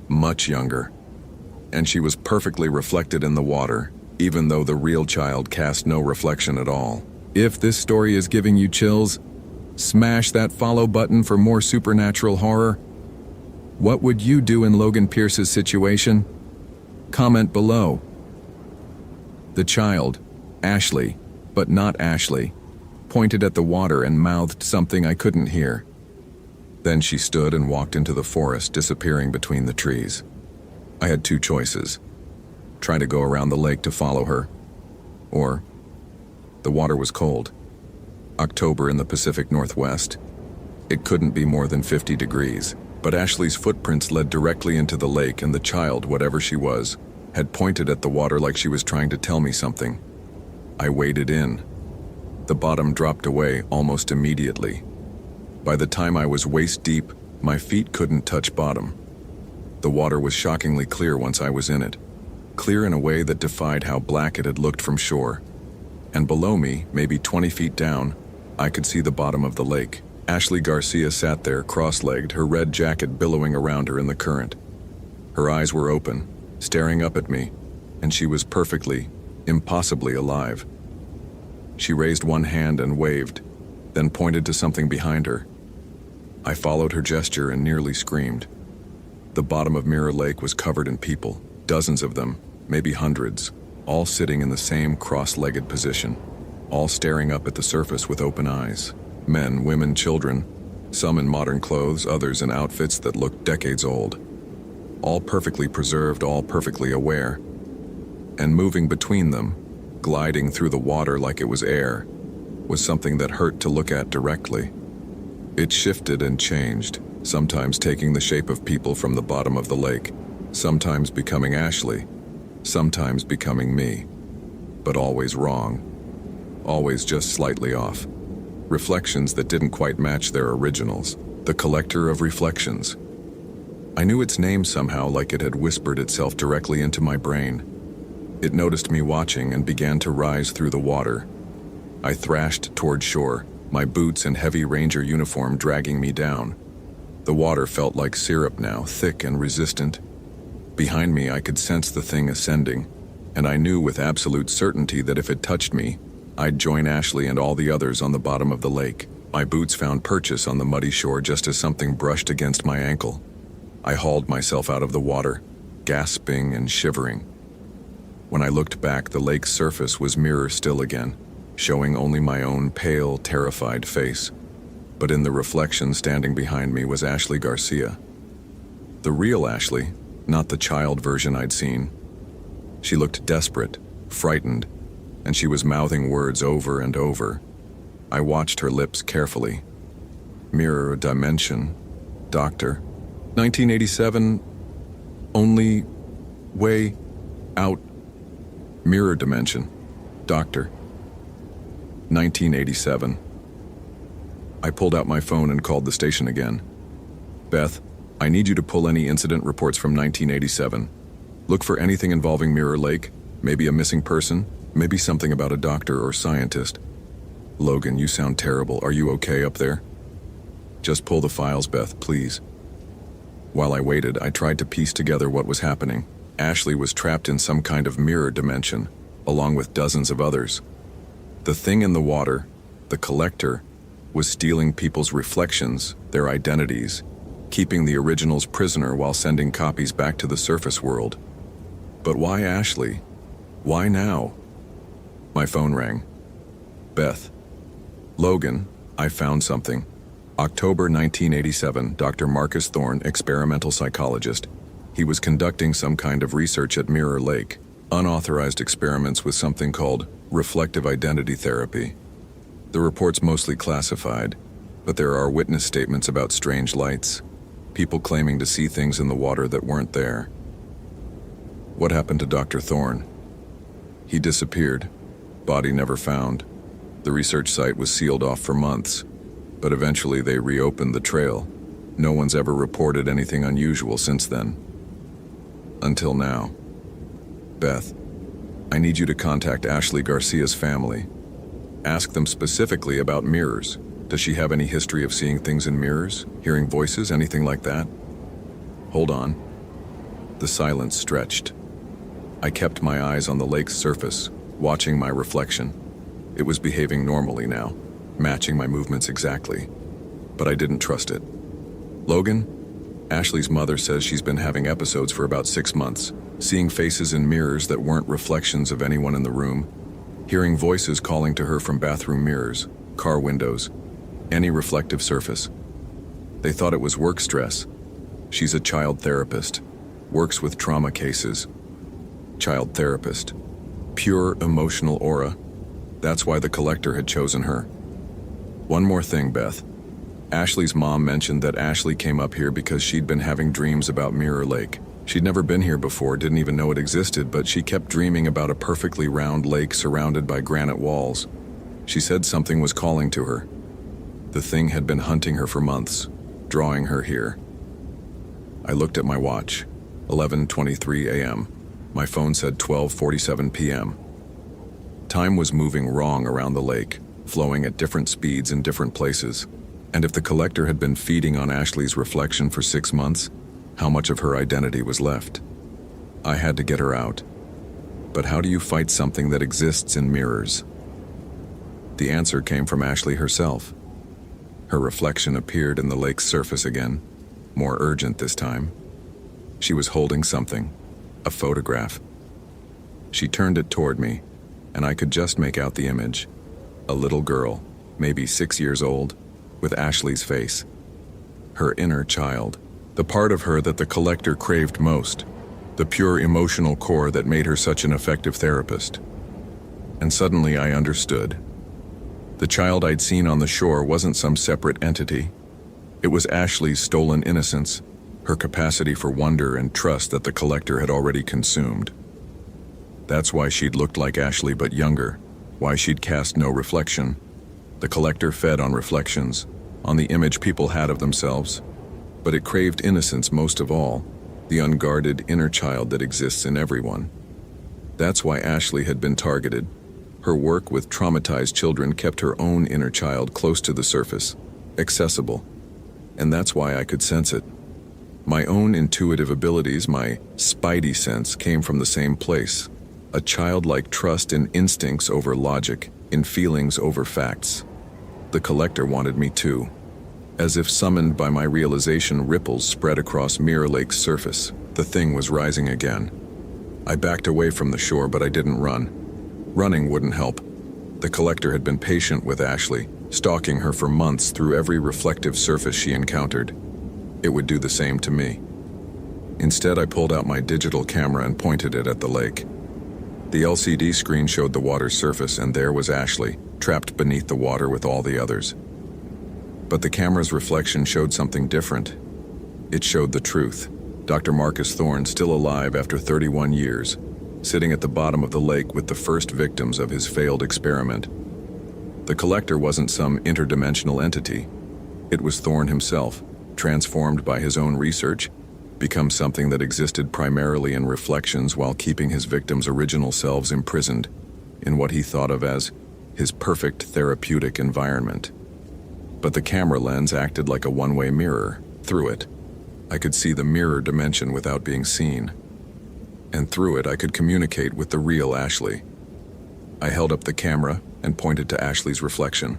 Much younger. And she was perfectly reflected in the water, even though the real child cast no reflection at all. If this story is giving you chills, smash that follow button for more supernatural horror. What would you do in Logan Pierce's situation? Comment below. The child, Ashley, but not Ashley, pointed at the water and mouthed something I couldn't hear. Then she stood and walked into the forest, disappearing between the trees. I had 2 choices. Try to go around the lake to follow her, or the water was cold. October in the Pacific Northwest. It couldn't be more than 50 degrees, but Ashley's footprints led directly into the lake, and the child, whatever she was, had pointed at the water like she was trying to tell me something. I waded in. The bottom dropped away almost immediately. By the time I was waist deep, my feet couldn't touch bottom. The water was shockingly clear once I was in it. Clear in a way that defied how black it had looked from shore. And below me, maybe 20 feet down, I could see the bottom of the lake. Ashley Garcia sat there, cross-legged, her red jacket billowing around her in the current. Her eyes were open, staring up at me, and she was perfectly, impossibly alive. She raised one hand and waved, then pointed to something behind her. I followed her gesture and nearly screamed. The bottom of Mirror Lake was covered in people, dozens of them, maybe hundreds, all sitting in the same cross-legged position, all staring up at the surface with open eyes. Men, women, children, some in modern clothes, others in outfits that looked decades old. All perfectly preserved, all perfectly aware. And moving between them, gliding through the water like it was air, was something that hurt to look at directly. It shifted and changed, sometimes taking the shape of people from the bottom of the lake, sometimes becoming Ashley, sometimes becoming me. but always wrong. Always just slightly off. Reflections that didn't quite match their originals. The Collector of Reflections. I knew its name somehow, like it had whispered itself directly into my brain. It noticed me watching and began to rise through the water. I thrashed toward shore, my boots and heavy ranger uniform dragging me down. The water felt like syrup now, thick and resistant. Behind me, I could sense the thing ascending, and I knew with absolute certainty that if it touched me, I'd join Ashley and all the others on the bottom of the lake. My boots found purchase on the muddy shore just as something brushed against my ankle. I hauled myself out of the water, gasping and shivering. When I looked back, the lake's surface was mirror still again, showing only my own pale, terrified face. But in the reflection standing behind me was Ashley Garcia. The real Ashley, not the child version I'd seen. She looked desperate, frightened, and she was mouthing words over and over. I watched her lips carefully. Mirror dimension, doctor. 1987, only way out. Mirror dimension, doctor. 1987. I pulled out my phone and called the station again. Beth, I need you to pull any incident reports from 1987. Look for anything involving Mirror Lake, maybe a missing person, maybe something about a doctor or scientist. Logan, you sound terrible. Are you okay up there? Just pull the files, Beth, please. While I waited, I tried to piece together what was happening. Ashley was trapped in some kind of mirror dimension, along with dozens of others. The thing in the water, the Collector, was stealing people's reflections, their identities, keeping the originals prisoner while sending copies back to the surface world. But why Ashley? Why now? My phone rang. Beth. Logan, I found something. October 1987, Dr. Marcus Thorne, experimental psychologist. He was conducting some kind of research at Mirror Lake, unauthorized experiments with something called reflective identity therapy. The report's mostly classified, but there are witness statements about strange lights, people claiming to see things in the water that weren't there. What happened to Dr. Thorne? He disappeared, body never found. The research site was sealed off for months, but eventually they reopened the trail. No one's ever reported anything unusual since then. Until now. Beth, I need you to contact Ashley Garcia's family. Ask them specifically about mirrors. Does she have any history of seeing things in mirrors, hearing voices, anything like that? Hold on. The silence stretched. I kept my eyes on the lake's surface, watching my reflection. It was behaving normally now, matching my movements exactly, but I didn't trust it. Logan? Ashley's mother says she's been having episodes for about 6 months, seeing faces in mirrors that weren't reflections of anyone in the room, hearing voices calling to her from bathroom mirrors, car windows, any reflective surface. They thought it was work stress. She's a child therapist, works with trauma cases. Child therapist. Pure emotional aura. That's why the Collector had chosen her. One more thing, Beth. Ashley's mom mentioned that Ashley came up here because she'd been having dreams about Mirror Lake. She'd never been here before, didn't even know it existed, but she kept dreaming about a perfectly round lake surrounded by granite walls. She said something was calling to her. The thing had been hunting her for months, drawing her here. I looked at my watch. 11:23 a.m. My phone said 12:47 p.m. Time was moving wrong around the lake, flowing at different speeds in different places. And if the Collector had been feeding on Ashley's reflection for 6 months, how much of her identity was left? I had to get her out. But how do you fight something that exists in mirrors? The answer came from Ashley herself. Her reflection appeared in the lake's surface again, more urgent this time. She was holding something, a photograph. She turned it toward me, and I could just make out the image. A little girl, maybe 6 years old, with Ashley's face. Her inner child, the part of her that the Collector craved most, the pure emotional core that made her such an effective therapist. And suddenly I understood. The child I'd seen on the shore wasn't some separate entity. It was Ashley's stolen innocence, her capacity for wonder and trust that the Collector had already consumed. That's why she'd looked like Ashley but younger, why she'd cast no reflection. The collector fed on reflections, on the image people had of themselves. But it craved innocence most of all, the unguarded inner child that exists in everyone. That's why Ashley had been targeted. Her work with traumatized children kept her own inner child close to the surface, accessible. And that's why I could sense it. My own intuitive abilities, my spidey sense, came from the same place. A childlike trust in instincts over logic, in feelings over facts. The collector wanted me too. As if summoned by my realization, ripples spread across Mirror Lake's surface. The thing was rising again. I backed away from the shore, but I didn't run. Running wouldn't help. The collector had been patient with Ashley, stalking her for months through every reflective surface she encountered. It would do the same to me. Instead, I pulled out my digital camera and pointed it at the lake. The LCD screen showed the water's surface, and there was Ashley, trapped beneath the water with all the others. But the camera's reflection showed something different. It showed the truth. Dr. Marcus Thorne, still alive after 31 years, sitting at the bottom of the lake with the first victims of his failed experiment. The collector wasn't some interdimensional entity. It was Thorne himself, transformed by his own research, become something that existed primarily in reflections while keeping his victims' original selves imprisoned in what he thought of as his perfect therapeutic environment. But the camera lens acted like a one-way mirror. Through it, I could see the mirror dimension without being seen. And through it, I could communicate with the real Ashley. I held up the camera and pointed to Ashley's reflection.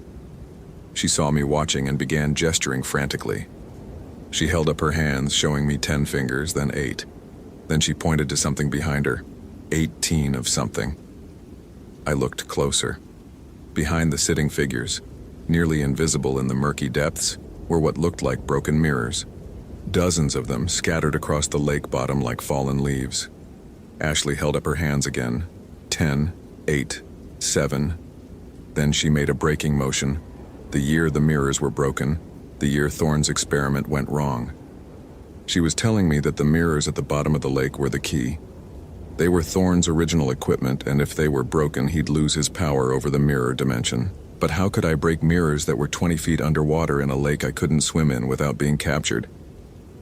She saw me watching and began gesturing frantically. She held up her hands, showing me 10 fingers, then 8. Then she pointed to something behind her, 18 of something. I looked closer. Behind the sitting figures, nearly invisible in the murky depths, were what looked like broken mirrors. Dozens of them scattered across the lake bottom like fallen leaves. Ashley held up her hands again. 10, 8, 7. Then she made a breaking motion. The year the mirrors were broken, the year Thorne's experiment went wrong. She was telling me that the mirrors at the bottom of the lake were the key. They were Thorne's original equipment, and if they were broken, he'd lose his power over the mirror dimension. But how could I break mirrors that were 20 feet underwater in a lake I couldn't swim in without being captured?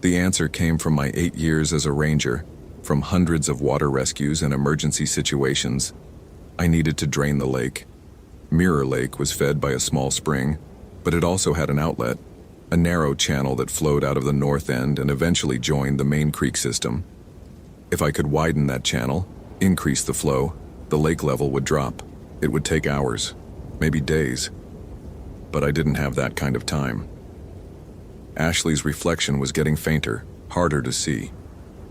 The answer came from my 8 years as a ranger, from hundreds of water rescues and emergency situations. I needed to drain the lake. Mirror Lake was fed by a small spring, but it also had an outlet, a narrow channel that flowed out of the north end and eventually joined the main creek system. If I could widen that channel, increase the flow, the lake level would drop. It would take hours, maybe days. But I didn't have that kind of time. Ashley's reflection was getting fainter, harder to see.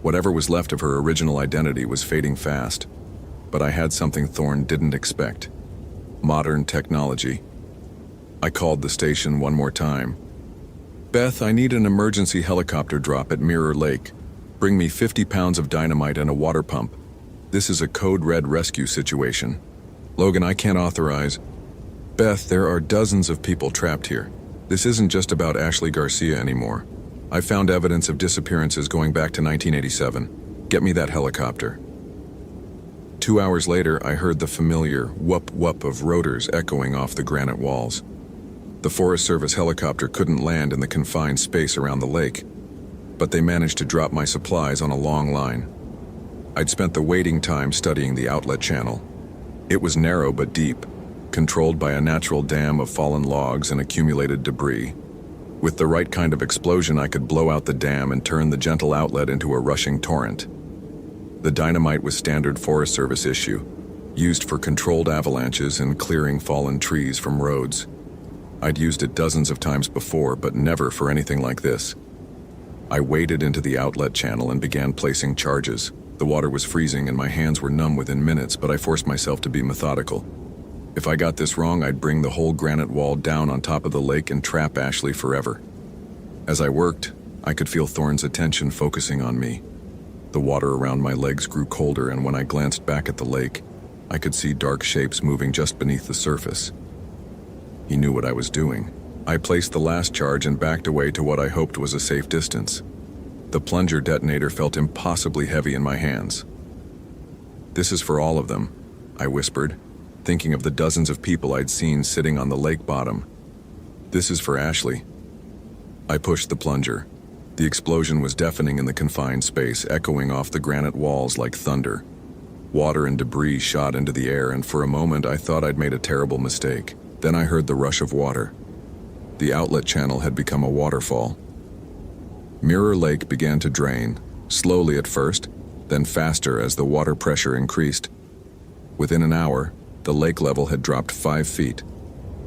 Whatever was left of her original identity was fading fast. But I had something Thorne didn't expect. Modern technology. I called the station one more time. "Beth, I need an emergency helicopter drop at Mirror Lake. Bring me 50 pounds of dynamite and a water pump. This is a code red rescue situation. Logan, I can't authorize." "Beth, there are dozens of people trapped here. This isn't just about Ashley Garcia anymore. I found evidence of disappearances going back to 1987. Get me that helicopter." 2 hours later, I heard the familiar whoop-whoop of rotors echoing off the granite walls. The Forest Service helicopter couldn't land in the confined space around the lake, but they managed to drop my supplies on a long line. I'd spent the waiting time studying the outlet channel. It was narrow but deep, controlled by a natural dam of fallen logs and accumulated debris. With the right kind of explosion, I could blow out the dam and turn the gentle outlet into a rushing torrent. The dynamite was standard Forest Service issue, used for controlled avalanches and clearing fallen trees from roads. I'd used it dozens of times before, but never for anything like this. I waded into the outlet channel and began placing charges. The water was freezing and my hands were numb within minutes, but I forced myself to be methodical. If I got this wrong, I'd bring the whole granite wall down on top of the lake and trap Ashley forever. As I worked, I could feel Thorne's attention focusing on me. The water around my legs grew colder, and when I glanced back at the lake, I could see dark shapes moving just beneath the surface. He knew what I was doing. I placed the last charge and backed away to what I hoped was a safe distance. The plunger detonator felt impossibly heavy in my hands. "This is for all of them," I whispered, thinking of the dozens of people I'd seen sitting on the lake bottom. "This is for Ashley." I pushed the plunger. The explosion was deafening in the confined space, echoing off the granite walls like thunder. Water and debris shot into the air, and for a moment I thought I'd made a terrible mistake. Then I heard the rush of water. The outlet channel had become a waterfall. Mirror Lake began to drain, slowly at first, then faster as the water pressure increased. Within an hour, the lake level had dropped 5 feet.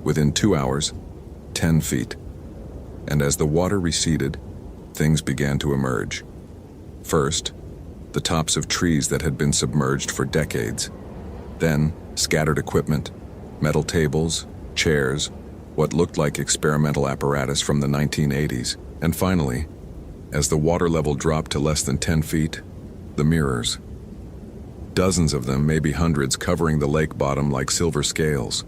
Within 2 hours, 10 feet. And as the water receded, things began to emerge. First, the tops of trees that had been submerged for decades. Then, scattered equipment, metal tables, chairs, what looked like experimental apparatus from the 1980s. And finally, as the water level dropped to less than 10 feet, the mirrors. Dozens of them, maybe hundreds, covering the lake bottom like silver scales.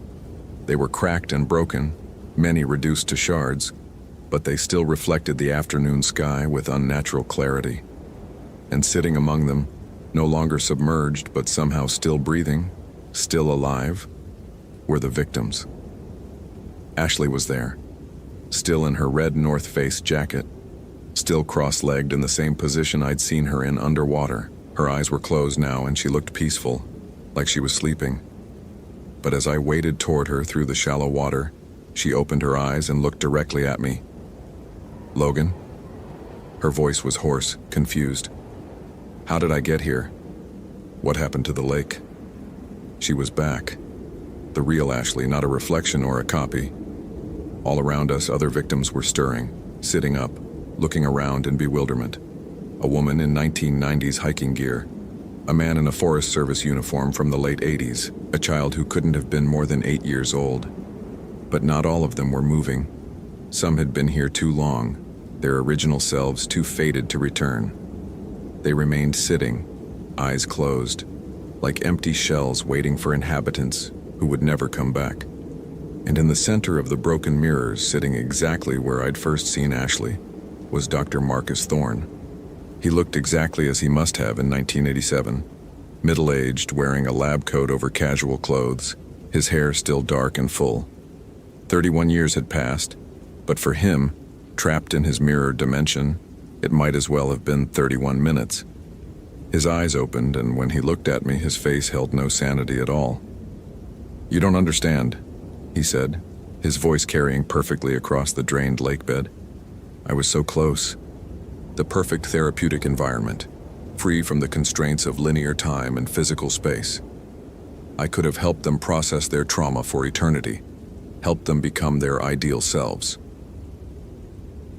They were cracked and broken, many reduced to shards, but they still reflected the afternoon sky with unnatural clarity. And sitting among them, no longer submerged but somehow still breathing, still alive, were the victims. Ashley was there, still in her red North Face jacket, still cross-legged in the same position I'd seen her in underwater. Her eyes were closed now and she looked peaceful, like she was sleeping. But as I waded toward her through the shallow water, she opened her eyes and looked directly at me. "Logan?" Her voice was hoarse, confused. "How did I get here? What happened to the lake?" She was back. The real Ashley, not a reflection or a copy. All around us, other victims were stirring, sitting up, looking around in bewilderment. A woman in 1990s hiking gear. A man in a Forest Service uniform from the late 80s. A child who couldn't have been more than 8 years old. But not all of them were moving. Some had been here too long, their original selves too faded to return. They remained sitting, eyes closed, like empty shells waiting for inhabitants who would never come back. And in the center of the broken mirrors, sitting exactly where I'd first seen Ashley, was Dr. Marcus Thorne. He looked exactly as he must have in 1987, middle-aged, wearing a lab coat over casual clothes, his hair still dark and full. 31 years had passed, but for him, trapped in his mirror dimension, it might as well have been 31 minutes. His eyes opened, and when he looked at me, his face held no sanity at all. "You don't understand," he said, his voice carrying perfectly across the drained lake bed. "I was so close. The perfect therapeutic environment, free from the constraints of linear time and physical space. I could have helped them process their trauma for eternity, helped them become their ideal selves."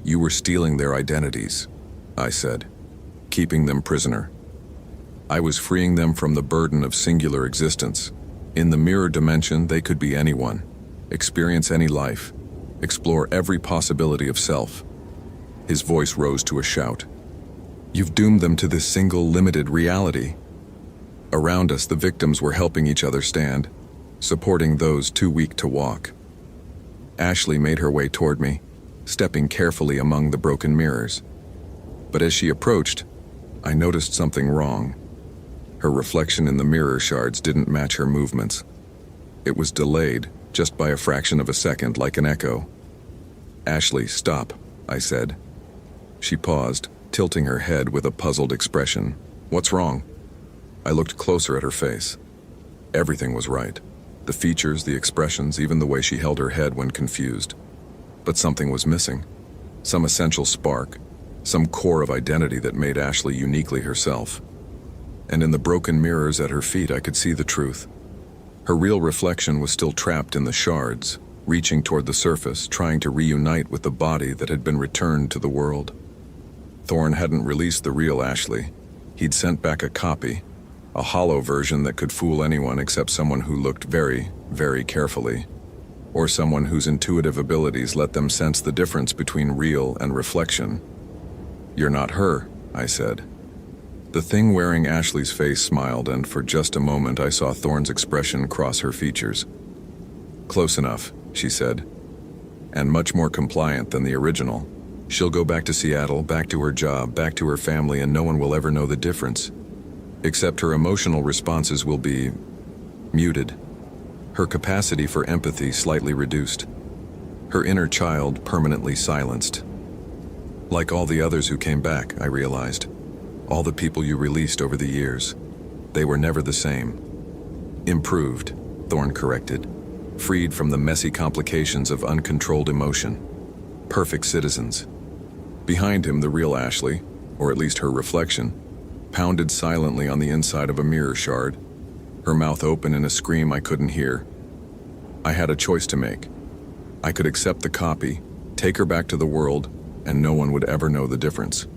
"You were stealing their identities," I said, "keeping them prisoner. I was freeing them from the burden of singular existence. In the mirror dimension, they could be anyone, experience any life, explore every possibility of self." His voice rose to a shout. "You've doomed them to this single, limited reality." Around us, the victims were helping each other stand, supporting those too weak to walk. Ashley made her way toward me, stepping carefully among the broken mirrors. But as she approached, I noticed something wrong. Her reflection in the mirror shards didn't match her movements. It was delayed, just by a fraction of a second, like an echo. "Ashley, stop," I said. She paused, tilting her head with a puzzled expression. "What's wrong?" I looked closer at her face. Everything was right. The features, the expressions, even the way she held her head when confused. But something was missing. Some essential spark, some core of identity that made Ashley uniquely herself. And in the broken mirrors at her feet, I could see the truth. Her real reflection was still trapped in the shards, reaching toward the surface, trying to reunite with the body that had been returned to the world. Thorne hadn't released the real Ashley. He'd sent back a copy, a hollow version that could fool anyone except someone who looked very, very carefully, or someone whose intuitive abilities let them sense the difference between real and reflection. "You're not her," I said. The thing wearing Ashley's face smiled, and for just a moment I saw Thorne's expression cross her features. "Close enough," she said, "and much more compliant than the original. She'll go back to Seattle, back to her job, back to her family, and no one will ever know the difference." except her emotional responses will be muted, her capacity for empathy slightly reduced, her inner child permanently silenced. Like all the others who came back, I realized. All the people you released over the years. They were never the same. Improved, Thorne corrected. Freed from the messy complications of uncontrolled emotion. Perfect citizens. Behind him, the real Ashley, or at least her reflection, pounded silently on the inside of a mirror shard, her mouth open in a scream I couldn't hear. I had a choice to make. I could accept the copy, take her back to the world, and no one would ever know the difference.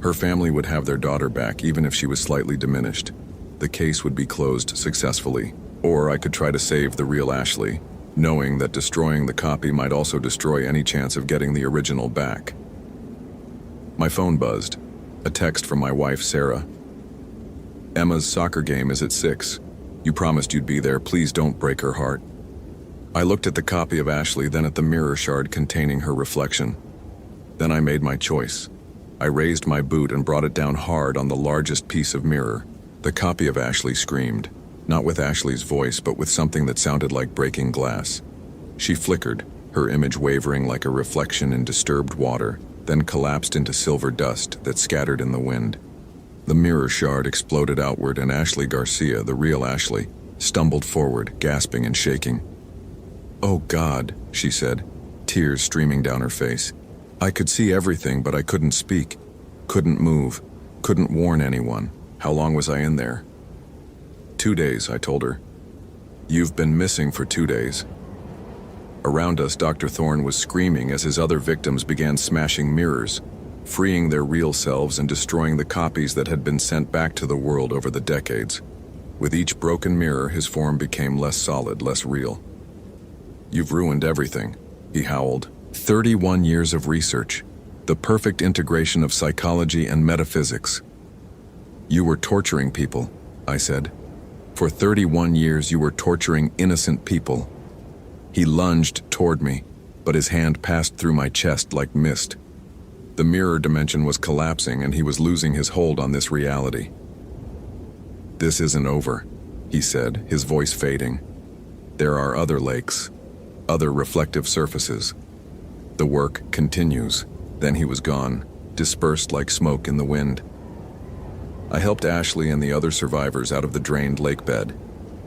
Her family would have their daughter back even if she was slightly diminished. The case would be closed successfully. Or I could try to save the real Ashley, knowing that destroying the copy might also destroy any chance of getting the original back. My phone buzzed. A text from my wife, Sarah. "Emma's soccer game is at 6. You promised you'd be there. Please don't break her heart." I looked at the copy of Ashley, then at the mirror shard containing her reflection. Then I made my choice. I raised my boot and brought it down hard on the largest piece of mirror. The copy of Ashley screamed, not with Ashley's voice, but with something that sounded like breaking glass. She flickered, her image wavering like a reflection in disturbed water, then collapsed into silver dust that scattered in the wind. The mirror shard exploded outward, and Ashley Garcia, the real Ashley, stumbled forward, gasping and shaking. "Oh God," she said, tears streaming down her face. "I could see everything, but I couldn't speak, couldn't move, couldn't warn anyone. How long was I in there?" 2 days, I told her. "You've been missing for 2 days." Around us, Dr. Thorne was screaming as his other victims began smashing mirrors, freeing their real selves and destroying the copies that had been sent back to the world over the decades. With each broken mirror, his form became less solid, less real. "You've ruined everything," he howled. 31 years of research, the perfect integration of psychology and metaphysics. "You were torturing people," I said. "For 31 years you were torturing innocent people." He lunged toward me, but his hand passed through my chest like mist. The mirror dimension was collapsing, and he was losing his hold on this reality. "This isn't over," he said, his voice fading. "There are other lakes, other reflective surfaces. The work continues." Then he was gone, dispersed like smoke in the wind. I helped Ashley and the other survivors out of the drained lake bed.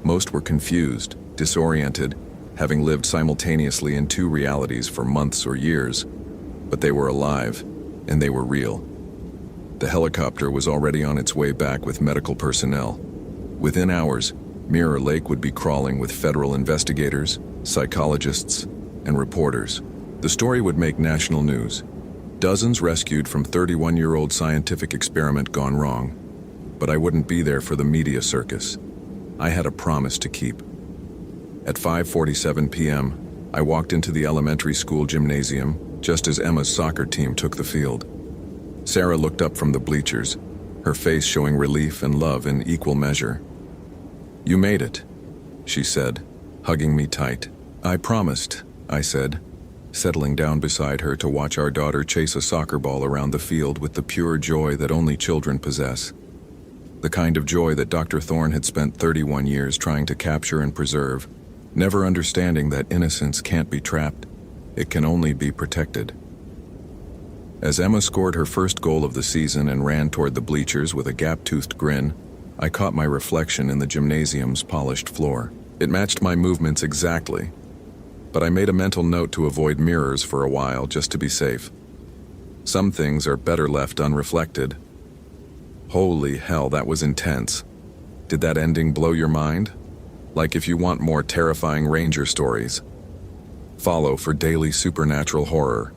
Most were confused, disoriented, having lived simultaneously in 2 realities for months or years. But they were alive, and they were real. The helicopter was already on its way back with medical personnel. Within hours, Mirror Lake would be crawling with federal investigators, psychologists, and reporters. The story would make national news. Dozens rescued from 31-year-old scientific experiment gone wrong. But I wouldn't be there for the media circus. I had a promise to keep. At 5:47 p.m., I walked into the elementary school gymnasium just as Emma's soccer team took the field. Sarah looked up from the bleachers, her face showing relief and love in equal measure. "You made it," she said, hugging me tight. "I promised," I said, settling down beside her to watch our daughter chase a soccer ball around the field with the pure joy that only children possess. The kind of joy that Dr. Thorne had spent 31 years trying to capture and preserve, never understanding that innocence can't be trapped, it can only be protected. As Emma scored her first goal of the season and ran toward the bleachers with a gap-toothed grin, I caught my reflection in the gymnasium's polished floor. It matched my movements exactly, but I made a mental note to avoid mirrors for a while just to be safe. Some things are better left unreflected. Holy hell, that was intense. Did that ending blow your mind? Like if you want more terrifying Ranger stories, follow for daily supernatural horror.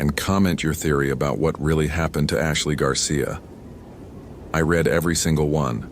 And comment your theory about what really happened to Ashley Garcia. I read every single one.